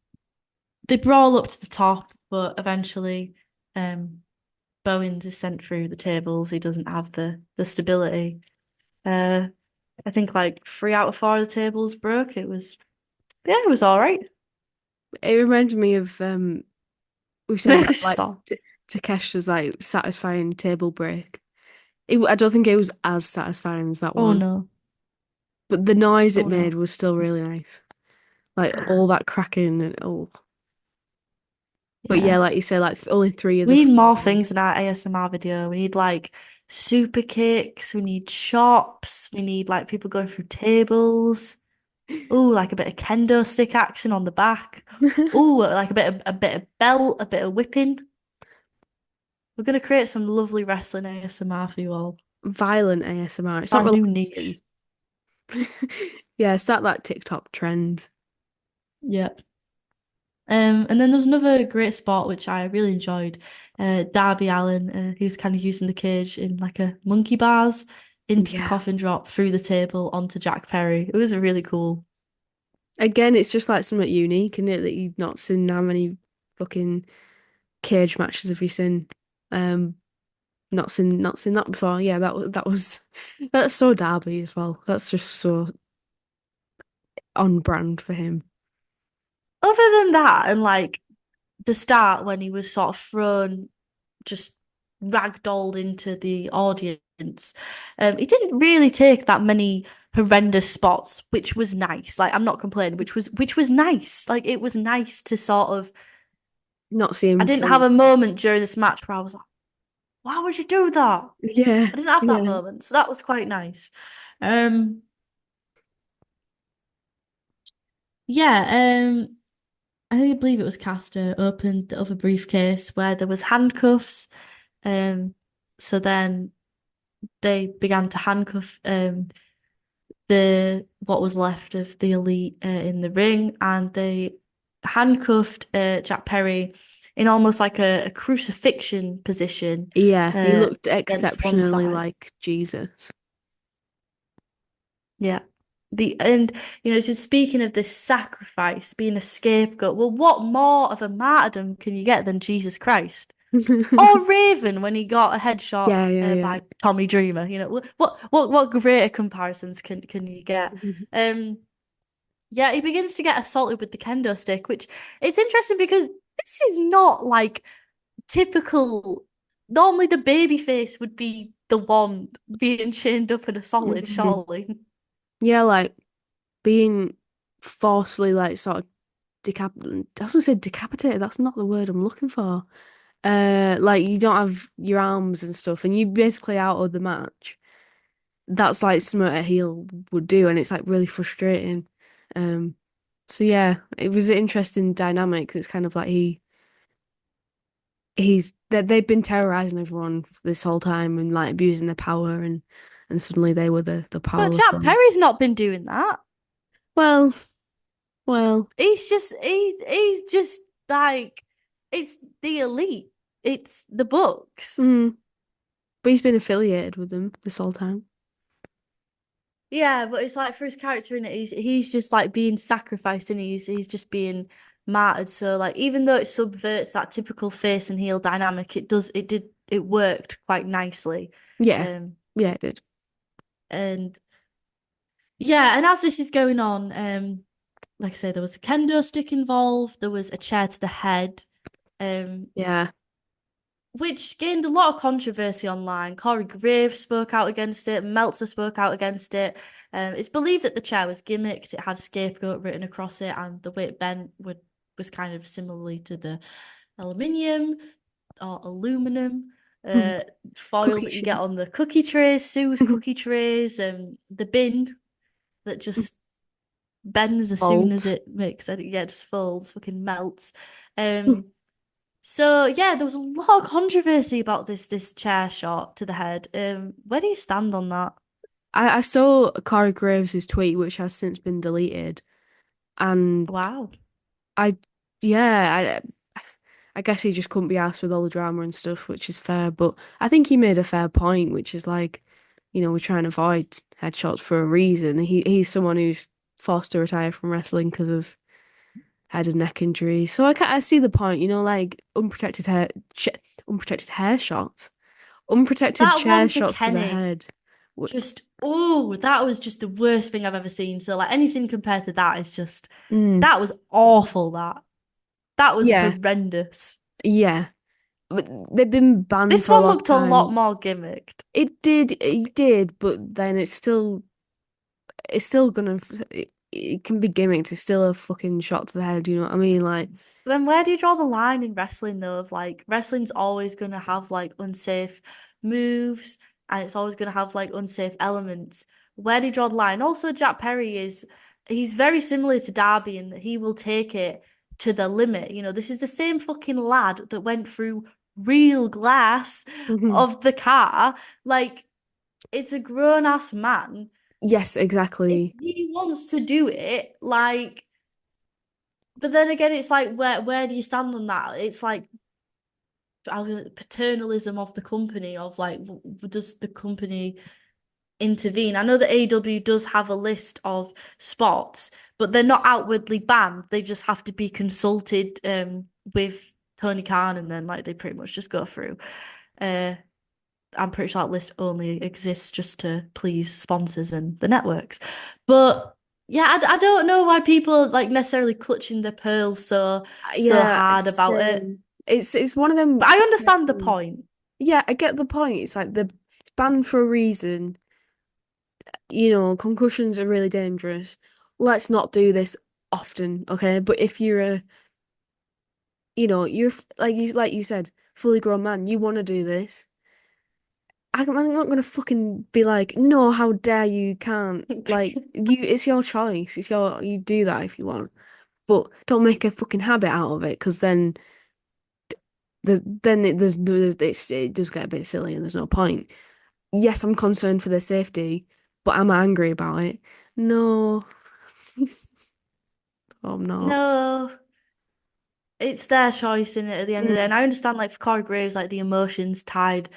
they brawl up to the top, but eventually, Bowens is sent through the tables. He doesn't have the stability. Uh, I think like 3 out of 4 of the tables broke. It was all right.
It reminded me of we were saying
No,
about like
stop.
Takesha's like satisfying table break. I don't think it was as satisfying as that
Oh
one,
no.
but the noise it
Oh
made
no.
was still really nice. Like all that cracking and oh. But yeah,
Yeah.
like you say, like only three of
We
the
need more
four.
things in our ASMR video. We need like super kicks. We need chops. We need like people going through tables. Ooh, like a bit of kendo stick action on the back. Ooh, like a bit of belt, a bit of whipping. We're gonna create some lovely wrestling ASMR for you all.
Violent ASMR. It's not
Our new niche.
relaxing. Yeah, start that TikTok trend.
Yep. And then there was another great spot which I really enjoyed. Darby Allin, who's kind of using the cage in like a monkey bars into the
Yeah.
coffin drop through the table onto Jack Perry. It was really cool.
Again, it's just like something unique, isn't it? That you've not seen how many fucking cage matches have you seen? Um, not seen that before. Yeah, that was that's so Derby as well. That's just so on brand for him.
Other than that, and like the start when he was sort of thrown, just ragdolled into the audience, he didn't really take that many horrendous spots, which was nice. Like I'm not complaining, which was nice. Like it was nice to sort of.
Not see
I
him
didn't
kill
have a
himself.
moment during this match where I was like, why would you do that?
Yeah,
I didn't have that
yeah,
moment, so that was quite nice. Um, yeah, I believe it was Caster opened the other briefcase where there was handcuffs. Um, so then they began to handcuff the what was left of the elite in the ring, and they handcuffed Jack Perry in almost like a crucifixion position
yeah. He looked
against one
exceptionally
side.
like Jesus.
Yeah. And just speaking of this sacrifice, being a scapegoat, well, what more of a martyrdom can you get than Jesus Christ? Or Raven when he got a headshot
Yeah, yeah, yeah.
by Tommy Dreamer. You know, what greater comparisons can you get? Um, yeah, he begins to get assaulted with the kendo stick, which it's interesting because this is not like typical. Normally, the baby face would be the one being chained up and assaulted,
Mhm.
surely.
Yeah, like being forcefully like sort of I was gonna say decapitated, that's not the word I'm looking for. Like you don't have your arms and stuff and you basically out of the match. That's like something a heel would do and it's like really frustrating. Um so yeah, it was an interesting dynamic. It's kind of like he's that they've been terrorizing everyone this whole time and like abusing their power and suddenly they were the
But
powerless
Jack
one.
Perry's not been doing that.
Well, well,
He's just like it's the elite. It's the books.
mm, but he's been affiliated with them this whole time.
Yeah, but it's like for his character in it, he's just like being sacrificed and he's just being martyred. So like even though it subverts that typical face and heel dynamic, it worked quite nicely.
Yeah,
Um
yeah, it did.
and yeah, and as this is going on, like I say, there was a kendo stick involved, there was a chair to the head. Um
Yeah.
which gained a lot of controversy online. Corey Graves spoke out against it. Meltzer spoke out against it. It's believed that the chair was gimmicked. It had scapegoat written across it, and the way it bent was kind of similarly to the aluminium or aluminum
Mhm.
uh, foil
Cookie
that you get
sheet.
on the cookie trays, Sue's cookie trays, the bin that just bends as soon as
Bolt.
it makes it. Yeah, it just folds, fucking melts. So yeah, there was a lot of controversy about this chair shot to the head. Where do you stand on that?
I saw Corey Graves' tweet, which has since been deleted, and
Wow.
I, yeah, I guess he just couldn't be asked with all the drama and stuff, which is fair. But I think he made a fair point, which is like, we're trying to avoid headshots for a reason. He's someone who's forced to retire from wrestling because of head and neck injuries. So I see the point, like unprotected hair shots, unprotected
That
chair
one to
shots to the
Kenny,
head.
just oh, that was just the worst thing I've ever seen. So like anything compared to that is just
Mm,
that was awful. That was
yeah,
horrendous.
yeah. But they've been banned
This
for a
one
long
looked a lot
time.
more gimmicked.
It did, but then it's still gonna, it can be gimmicks. It's still a fucking shot to the head. You know what I mean? Like,
Then where do you draw the line in wrestling though? Of like wrestling's always gonna have like unsafe moves and it's always gonna have like unsafe elements. Where do you draw the line? Also, Jack Perry he's very similar to Darby in that he will take it to the limit. You know, this is the same fucking lad that went through real glass
mhm.
of the car. Like, it's a grown ass man.
Yes,
If
exactly.
he wants to do it, like, but then again, it's like where do you stand on that? It's like I was gonna paternalism of the company of like does the company intervene? I know that AEW does have a list of spots, but they're not outwardly banned. They just have to be consulted with Tony Khan and then like they pretty much just go through. Uh I'm pretty sure that list only exists just to please sponsors and the networks. But yeah, I don't know why people are like necessarily clutching their pearls so
Yeah,
hard about it.
same. It's one of them
But I understand the
situations.
point.
Yeah, I get the point. It's like it's banned for a reason. Concussions are really dangerous. Let's not do this often, okay? But if you're like you said, fully grown man, you want to do this. I'm not gonna fucking be like, no, how dare you can't. Like it's your choice. You do that if you want. But don't make a fucking habit out of it, because it does get a bit silly and there's no point. Yes, I'm concerned for their safety, but I'm angry about it. No, I'm not.
No, it's their choice in it at the end of the day.
Mm.
And I understand like for Corey Graves, like the emotions tied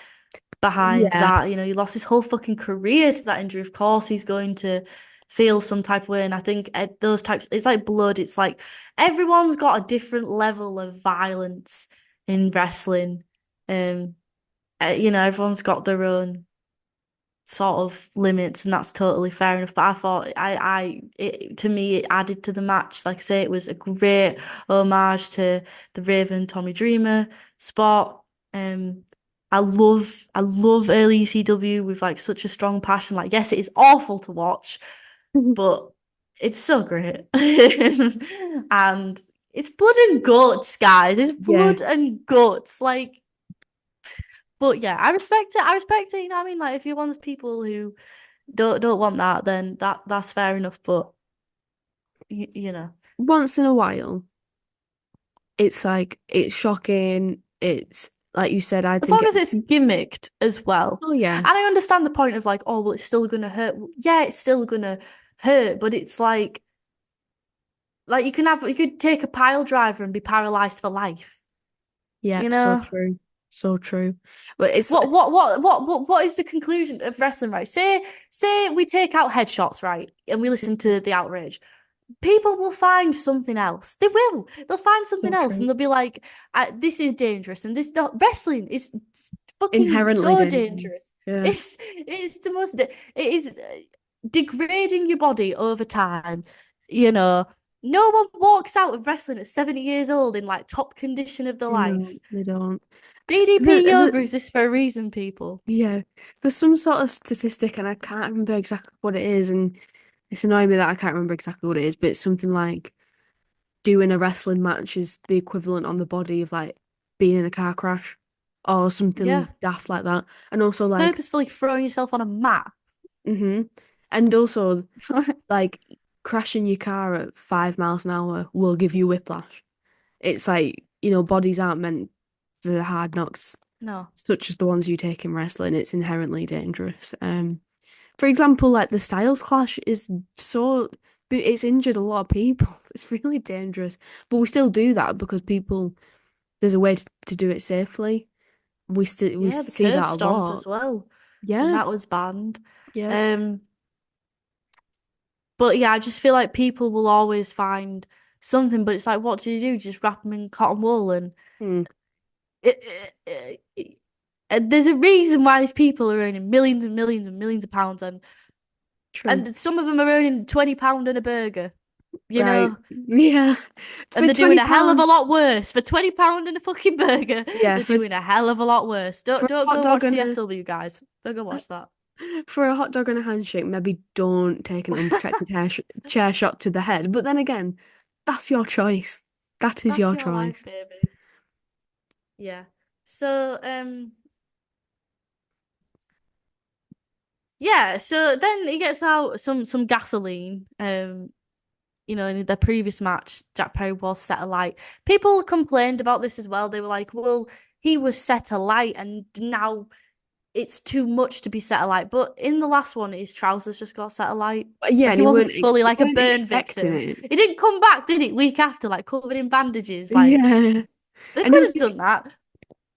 behind
Yeah.
that. You know, he lost his whole fucking career to that injury. Of course, he's going to feel some type of way. And I think at those types, it's like blood. It's like everyone's got a different level of violence in wrestling. Um, everyone's got their own sort of limits, and that's totally fair enough. But I thought to me, it added to the match. Like I say, it was a great homage to the Raven Tommy Dreamer spot. Um, I love early ECW with like such a strong passion. Like, yes, it is awful to watch, but it's so great. And it's blood and guts, guys. It's
Yeah.
blood and guts. Like, but yeah, I respect it. I respect it. You know what I mean? Like, if you're one of those people who don't want that, then that's fair enough. But you know,
Once in a while, it's like it's shocking. It's like you said, I
as
think
long
it,
as it's gimmicked as well,
oh yeah.
and I understand the point of like, oh well, it's still gonna hurt. Yeah, it's still gonna hurt, but it's like you could take a pile driver and be paralyzed for life.
Yeah,
You
so
know,
true. So true. But it's
what is the conclusion of wrestling, right? Say we take out headshots, right, and we listen to the outrage. People will find something else. They will. They'll find something
so
else, and
true.
they'll be like, "This is dangerous," and this no, wrestling is fucking
Inherently
so
dangerous.
dangerous.
Yeah.
It's the most. It is degrading your body over time. You know, no one walks out of wrestling at 70 years old in like top condition of their
No,
life.
they don't.
DDP yoga
The,
exists for a reason, people.
yeah, there's some sort of statistic, and I can't remember exactly what it is, and it's annoying me that I can't remember exactly what it is, but it's something like doing a wrestling match is the equivalent on the body of like being in a car crash or
Yeah,
something daft like that. And also like,
purposefully throwing yourself on a mat.
hmm and also like crashing your car at 5 miles an hour will give you whiplash. It's like, bodies aren't meant for hard knocks
No.
such as the ones you take in wrestling. It's inherently dangerous. For example, like the Styles Clash is so, but it's injured a lot of people. It's really dangerous. But we still do that because there's a way to do it safely. We
Yeah, the
see
curb
that a
stomp
lot.
as well, when
Yeah,
that was banned.
yeah.
Um, but yeah, I just feel like people will always find something, but it's like, what do you do? Just wrap them in cotton wool and
Hmm,
and there's a reason why these people are earning millions and millions and millions of pounds,
true.
and some of them are earning £20 in a burger, you
Right.
know,
Yeah.
and
For
they're doing a hell of a
£20,
lot worse for £20 in a fucking burger.
yeah,
They're doing a hell of a lot worse.
for
Don't
a hot
go
dog
watch
and a
CSW, guys. Don't go watch that.
for a hot dog and a handshake, maybe don't take an unprotected chair shot to the head. But then again, that's your choice. That is
That's
your
your life,
choice.
baby. Yeah. So, yeah, so then he gets out some gasoline. In the previous match, Jack Perry was set alight. People complained about this as well. They were like, well, he was set alight and now it's too much to be set alight. But in the last one, his trousers just got set alight.
Yeah,
Like
and
he wasn't fully like a
weren't
burn
expecting
victim.
it.
He didn't come back, did he? Week after, like covered in bandages. Like
Yeah.
they
And
could have done that,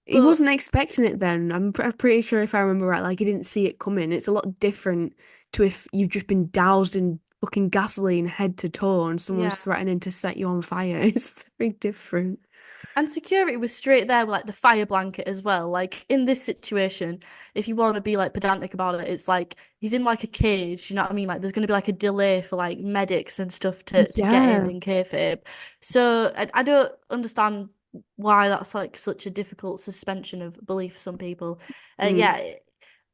he
but
wasn't expecting it then. I'm pretty sure if I remember right, like he didn't see it coming. It's a lot different to if you've just been doused in fucking gasoline head to toe and
yeah.
someone's threatening to set you on fire. It's very different.
And security was straight there with like the fire blanket as well. Like in this situation, if you want to be like pedantic about it, it's like he's in like a cage, you know what I mean? Like there's gonna be like a delay for like medics and stuff to get
Yeah.
in kayfabe. So I don't understand why that's like such a difficult suspension of belief for some people.
Mm.
Yeah,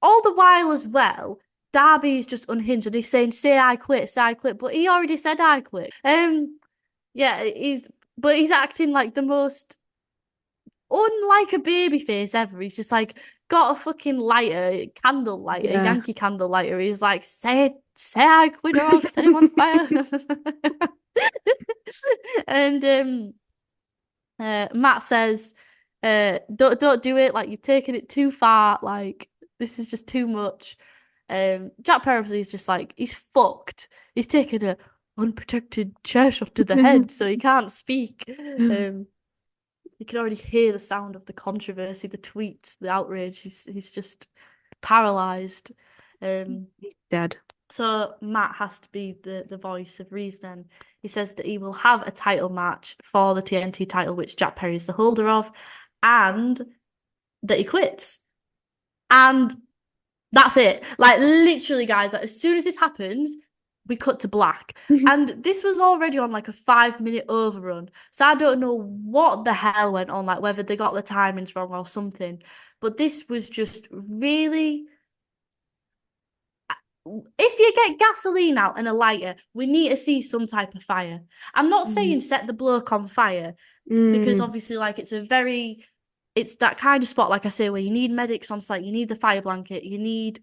all the while as well, Darby's just unhinged and he's saying, say I quit, but he already said I quit. Yeah, he's acting like the most unlike a baby face ever. He's just like got a fucking lighter, candle lighter,
Yeah.
Yankee candle lighter. He's like, say I quit or I'll set him on fire. And Matt says, don't do it, like you've taken it too far, like this is just too much. Jack Perez is just like he's fucked. He's taken a unprotected chair shot to the head, so he can't speak. You can already hear the sound of the controversy, the tweets, the outrage. He's just paralyzed.
Dead.
So Matt has to be the voice of reason. He says that he will have a title match for the TNT title, which Jack Perry is the holder of, and that he quits. And that's it. Like literally, guys, like as soon as this happens, we cut to black. And this was already on like a 5 minute overrun. So I don't know what the hell went on, like whether they got the timings wrong or something. But this was just really, if you get gasoline out and a lighter, we need to see some type of fire. I'm not saying set the bloke on fire because
Mm,
obviously, like, it's that kind of spot, like I say, where you need medics on site, you need the fire blanket, you need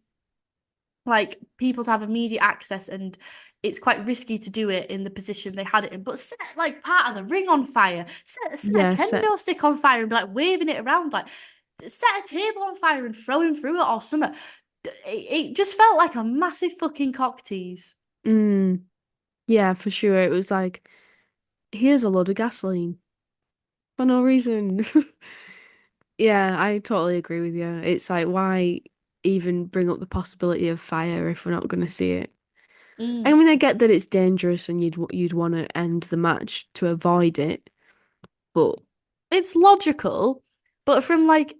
like people to have immediate access, and it's quite risky to do it in the position they had it in. But set like part of the ring on fire, set a
yeah, set.
kendo stick on fire and be like waving it around, like set a table on fire and throw him through it or something. It just felt like a massive fucking cock tease.
Mm, yeah, for sure. It was like, here's a load of gasoline for no reason. Yeah, I totally agree with you. It's like, why even bring up the possibility of fire if we're not going to see it? I
Mm.
mean, I get that it's dangerous and you'd want to end the match to avoid it, but
It's logical, but from like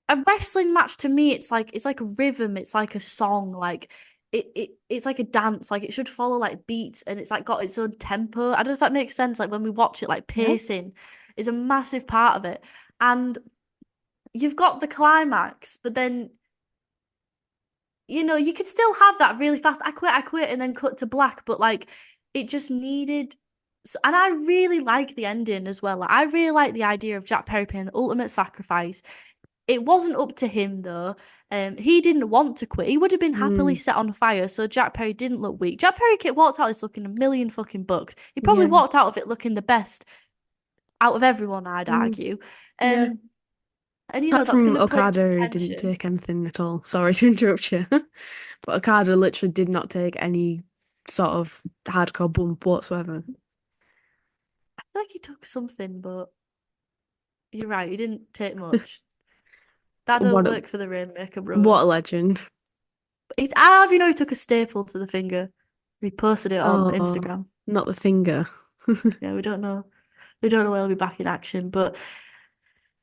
a wrestling match to me, it's like a rhythm, it's like a song, like it's like a dance, like it should follow like beats and it's like got its own tempo. I don't know if that makes sense. Like when we watch it, like
yeah,
pacing is a massive part of it. And you've got the climax, but then you could still have that really fast, I quit, and then cut to black, but like it just needed. And I really like the ending as well. Like, I really like the idea of Jack Perry paying the ultimate sacrifice. It wasn't up to him though. He didn't want to quit. He would have been happily
mm,
set on fire. So Jack Perry didn't look weak. Jack Perry walked out of this looking a million fucking bucks. He probably
yeah,
walked out of it looking the best out of everyone, I'd
mm,
argue.
yeah.
Um, and
Apart
that's
from
going to play into
Okada,
the
who didn't
tension.
take anything at all. Sorry to interrupt you, but Okada literally did not take any sort of hardcore bump whatsoever.
I feel like he took something, but you're right, he didn't take much. That don't
What a
work for the Rainmaker
what a
Bros.
legend!
How do you know he took a staple to the finger? He posted it on
Oh,
Instagram.
not the finger.
Yeah, we don't know. We don't know when he'll be back in action, but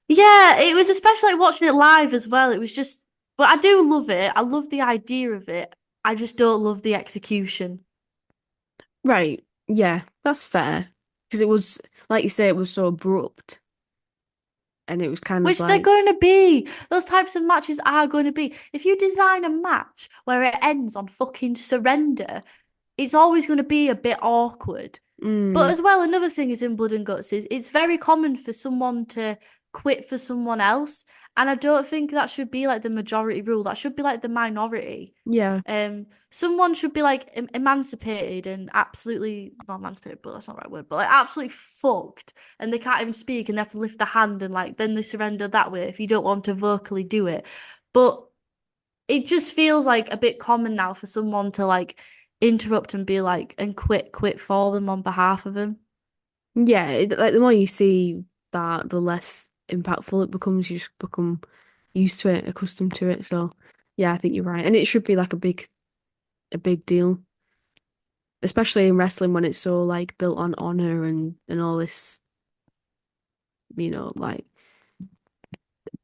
yeah, it was especially like watching it live as well. It was just, but I do love it. I love the idea of it. I just don't love the execution.
Right. Yeah, that's fair. Because it was, like you say, it was so abrupt. And it was kind of
Which they're
like,
going to be. Those types of matches are going to be. If you design a match where it ends on fucking surrender, it's always going to be a bit awkward. But
mm,
as well, another thing is in Blood and Guts is it's very common for someone to quit for someone else. And I don't think that should be like the majority rule. That should be like the minority.
yeah,
Someone should be like emancipated and absolutely not emancipated, but that's not the right word, but like absolutely fucked, and they can't even speak, and they have to lift the hand, and like then they surrender that way if you don't want to vocally do it. But it just feels like a bit common now for someone to like interrupt and be like and quit for them on behalf of them.
yeah. Like the more you see that, the less impactful it becomes. You just become used to it, accustomed to it. So, yeah, I think you're right. And it should be like a big deal, especially in wrestling when it's so like built on honor and all this, like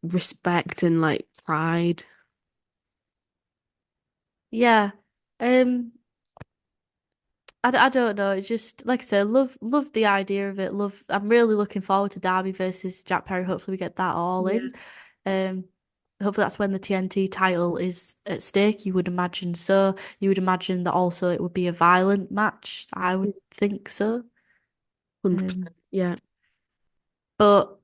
respect and like pride.
Yeah. Um, I don't know. It's just like I said, love the idea of it. I'm really looking forward to Darby versus Jack Perry. Hopefully we get that all
Yeah.
in. Um, hopefully that's when the TNT title is at stake. You would imagine so. You would imagine that also it would be a violent match. I would think so. Um,
100%. Yeah.
but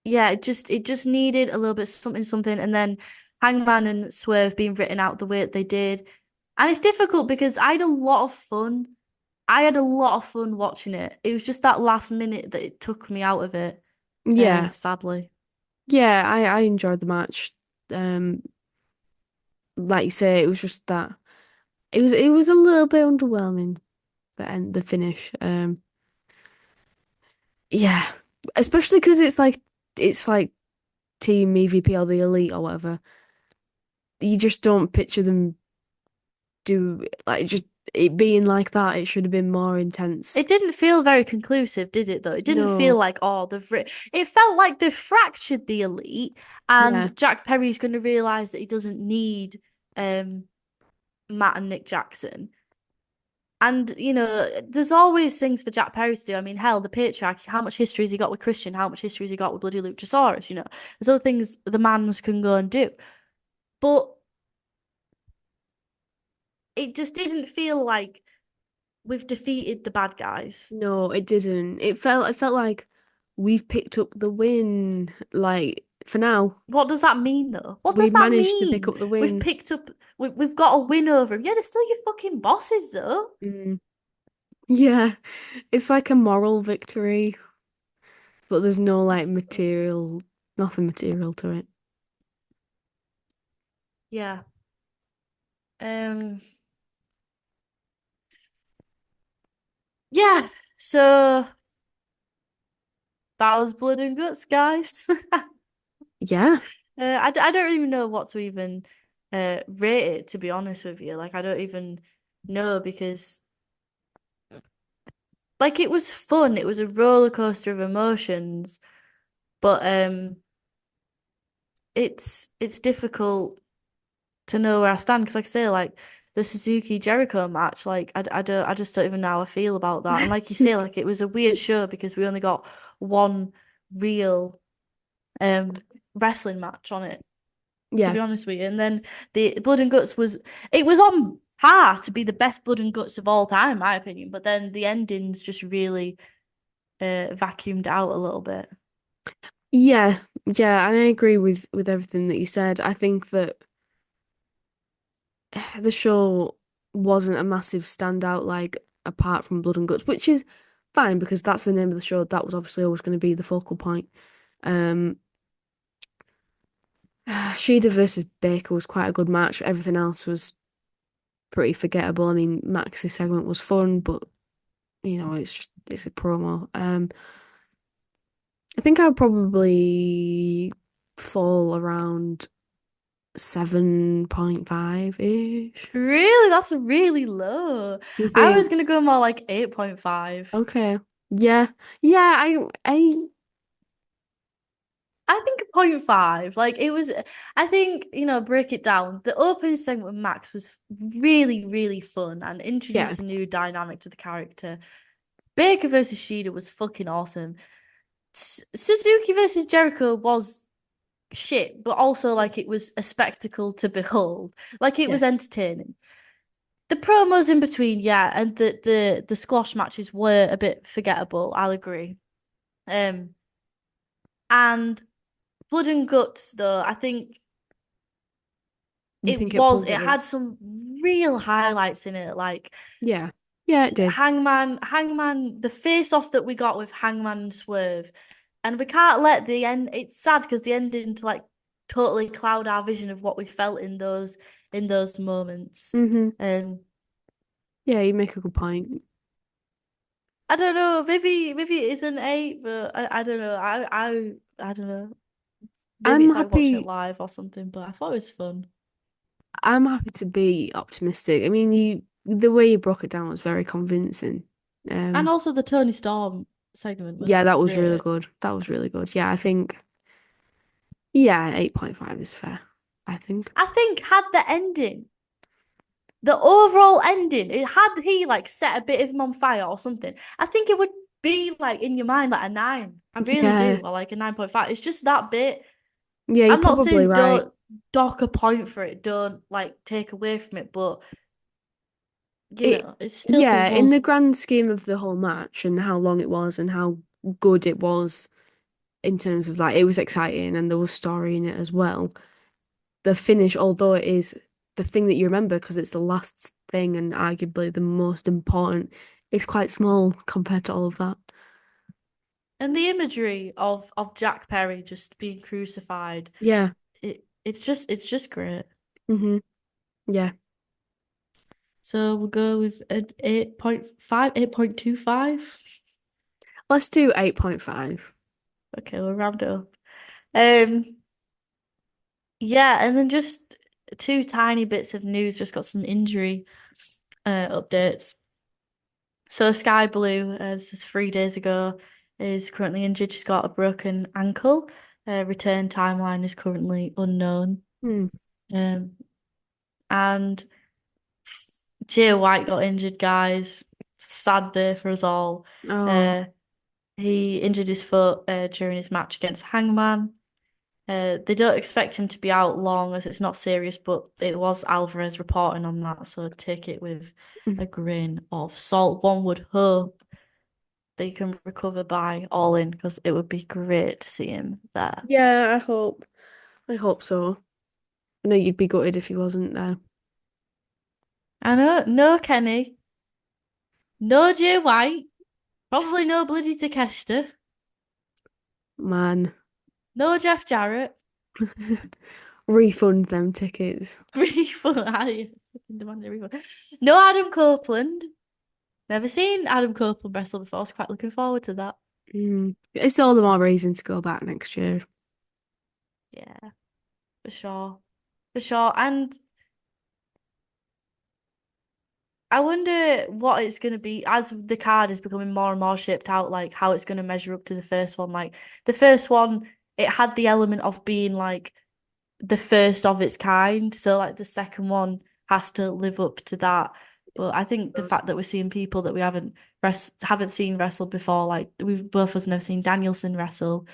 yeah, it just needed a little bit something, and then Hangman and Swerve being written out the way that they did. And it's difficult because I had a lot of fun. I had a lot of fun watching it. It was just that last minute that it took me out of it,
Yeah.
sadly.
Yeah, I enjoyed the match. Um, like you say, it was just that it was a little bit underwhelming, the finish. Yeah. Especially because it's like Team EVP or the Elite or whatever. You just don't picture them do like just it being like that, it should have been more intense.
It didn't feel very conclusive, did it, though? It didn't feel
No.
like, oh, it felt like they've fractured the elite,
Yeah.
and Jack Perry's going to realize that he doesn't need um Matt and Nick Jackson. And, there's always things for Jack Perry to do. I mean, hell, the patriarch, how much history has he got with Christian? How much history has he got with bloody Luchasaurus? There's other things the mans can go and do. But it just didn't feel like we've defeated the bad guys.
No, it didn't. It felt like we've picked up the win. Like for now,
What does that mean, though? What does
we've
that
managed to pick
mean?
up the
We've
win.
picked up, we've got a win over him. Yeah, they're still your fucking bosses, though.
Mm. Yeah. It's like a moral victory, but there's no like material, nothing material to it.
Yeah. Um. Yeah. So that was blood and guts, guys.
Yeah.
I don't even know what to even rate it, to be honest with you. Like, I don't even know because, like, it was fun. It was a roller coaster of emotions, but it's difficult to know where I stand because, like I say, like the Suzuki Jericho match, like I just don't even know how I feel about that. And like you say, like it was a weird show because we only got one real um wrestling match on it, to
Yeah.
be honest with you. And then the Blood and Guts it was on par to be the best Blood and Guts of all time, in my opinion. But then the endings just really vacuumed out a little bit.
Yeah. Yeah, and I agree with everything that you said. I think that the show wasn't a massive standout, like apart from Blood and Guts, which is fine because that's the name of the show. That was obviously always going to be the focal point. Um, Shida versus Baker was quite a good match. Everything else was pretty forgettable. I mean, Max's segment was fun, but it's a promo. I think I'd probably fall around 7.5-ish.
Really, that's really low.
Do you
I was
think?
gonna go more like 8.5.
Okay. Yeah. Yeah, I
I think a point 0.5. Like it was, I think, break it down. The opening segment with Max was really, really fun and
yeah.
introduced a new dynamic to the character. Baker versus Shida was fucking awesome. Suzuki versus Jericho was shit, but also like it was a spectacle to behold. Like it was
Yes.
entertaining. The promos in between, yeah, and the squash matches were a bit forgettable, I'll agree. Um, and Blood and Guts, though, I think
You think it pulled
it
it in?
had some real highlights in it, like
Yeah. Yeah, it did.
Hangman, the face off that we got with Hangman and Swerve, and we can't let the end. It's sad because the ending to like totally cloud our vision of what we felt in those moments.
Mm-hmm.
Um,
Yeah, you make a good point.
I don't know, maybe it is an 8, but I don't know. I don't know. Maybe
I'm
it's like watching it
happy.
live or something, but I thought it was fun.
I'm happy to be optimistic. I mean, the way you broke it down was very convincing.
And
Um,
also the Tony Storm segment was
yeah, that was really
great.
good. That was really good. Yeah, I think, yeah, 8.5 is fair, I think.
I think had the overall ending, it had he like set a bit of him on fire or something, I think it would be like in your mind like a 9. I really
Yeah.
do, or like a 9.5. It's just that bit.
Yeah, you're
I'm not
probably
saying
right.
don't dock a point for it, don't like take away from it, but
It,
it still
yeah, in the
was.
grand scheme of the whole match and how long it was and how good it was in terms of like, it was exciting and there was story in it as well. The finish, although it is the thing that you remember because it's the last thing and arguably the most important, is quite small compared to all of that.
And the imagery of Jack Perry just being crucified,
Yeah.
it's just great.
Hmm. Yeah.
So we'll go with an 8.5, 8.25.
Let's do 8.5.
Okay, we'll round it up. Um, yeah, and then just two tiny bits of news. Just got some injury updates. So Sky Blue, this is 3 days ago, is currently injured. She's got a broken ankle. Return timeline is currently unknown.
Hmm.
And Jay White got injured, guys. It's a sad day for us all.
Oh,
He injured his foot during his match against Hangman. They don't expect him to be out long as it's not serious, but it was Alvarez reporting on that, so take it with a grain of salt. One would hope they can recover by All In because it would be great to see him there.
yeah, I hope. I hope so. I know you'd be gutted if he wasn't there.
I know, no Kenny, no Jay White, probably no bloody Takeshita,
Man.
no Jeff Jarrett.
Refund them tickets.
Refund. I demand a refund. No Adam Copeland. Never seen Adam Copeland wrestle before. I was quite looking forward to that.
It's all the more reason to go back next year.
Yeah, for sure. For sure. And I wonder what it's going to be as the card is becoming more and more shaped out, like how it's going to measure up to the first one. Like the first one, it had the element of being like the first of its kind. So like the second one has to live up to that. But I think the fact that we're seeing people that we haven't seen wrestle before, like we've both of us never seen Danielson wrestle,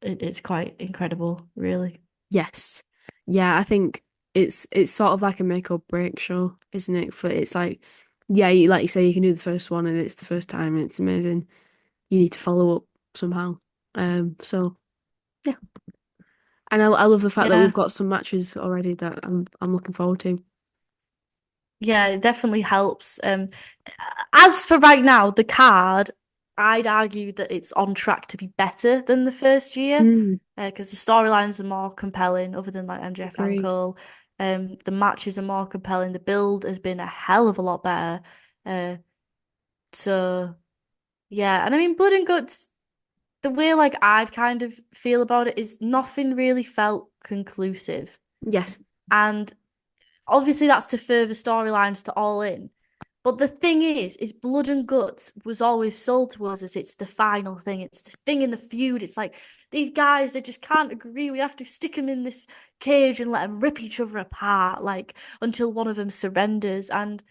it's quite incredible, really.
Yes. Yeah, I think it's sort of like a make or break show, isn't it? For it's like, yeah, like you say, you can do the first one and it's the first time and it's amazing. You need to follow up somehow. So yeah. And I love the fact that
Yeah.
we've got some matches already that I'm looking forward to.
Yeah, it definitely helps. As for right now, the card, I'd argue that it's on track to be better than the first year,
Mm,
because the storylines are more compelling, other than like MJF and Adam
agreed.
Cole. The matches are more compelling. The build has been a hell of a lot better. Uh, so yeah, and I mean, Blood and Guts, the way like I'd kind of feel about it is nothing really felt conclusive,
Yes.
and obviously that's to further storylines to All In. But the thing is Blood and Guts was always sold to us as it's the final thing. It's the thing in the feud. It's like these guys, they just can't agree. We have to stick them in this cage and let them rip each other apart, like until one of them surrenders. And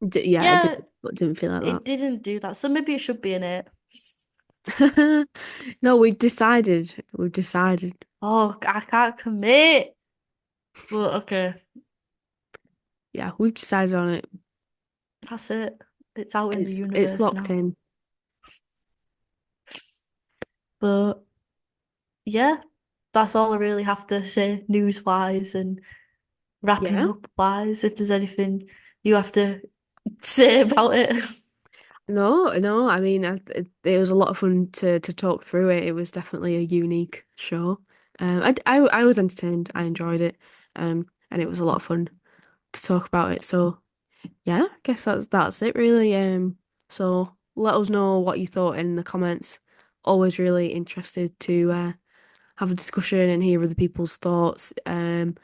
Yeah,
yeah,
it didn't feel like
it didn't do that. So maybe it should be in it.
that. No, we've decided. We've decided.
Oh, I can't commit. But okay,
Yeah, we've decided on it.
that's it. It's out in the
It's
universe
locked
now.
in.
But yeah, that's all I really have to say news-wise and wrapping
Yeah.
up wise. If there's anything you have to say about it.
No, no. I mean, it was a lot of fun to talk through it. It was definitely a unique show. I was entertained. I enjoyed it. And it was a lot of fun to talk about it. So yeah, I guess that's it really. So let us know what you thought in the comments. Always really interested to have a discussion and hear other people's thoughts. And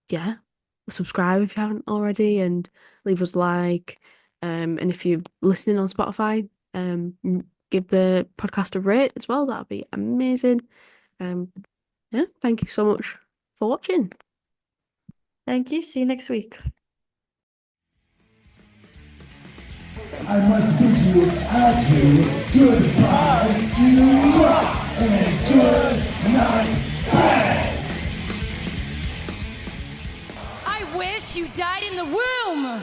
yeah, subscribe if you haven't already and leave us a like. And if you're listening on Spotify, give the podcast a rate as well. That'd be amazing. Yeah, thank you so much for watching.
Thank you. See you next week.
I must bid you adieu, goodbye, you rock, and good night, bang!
I wish you died in the womb!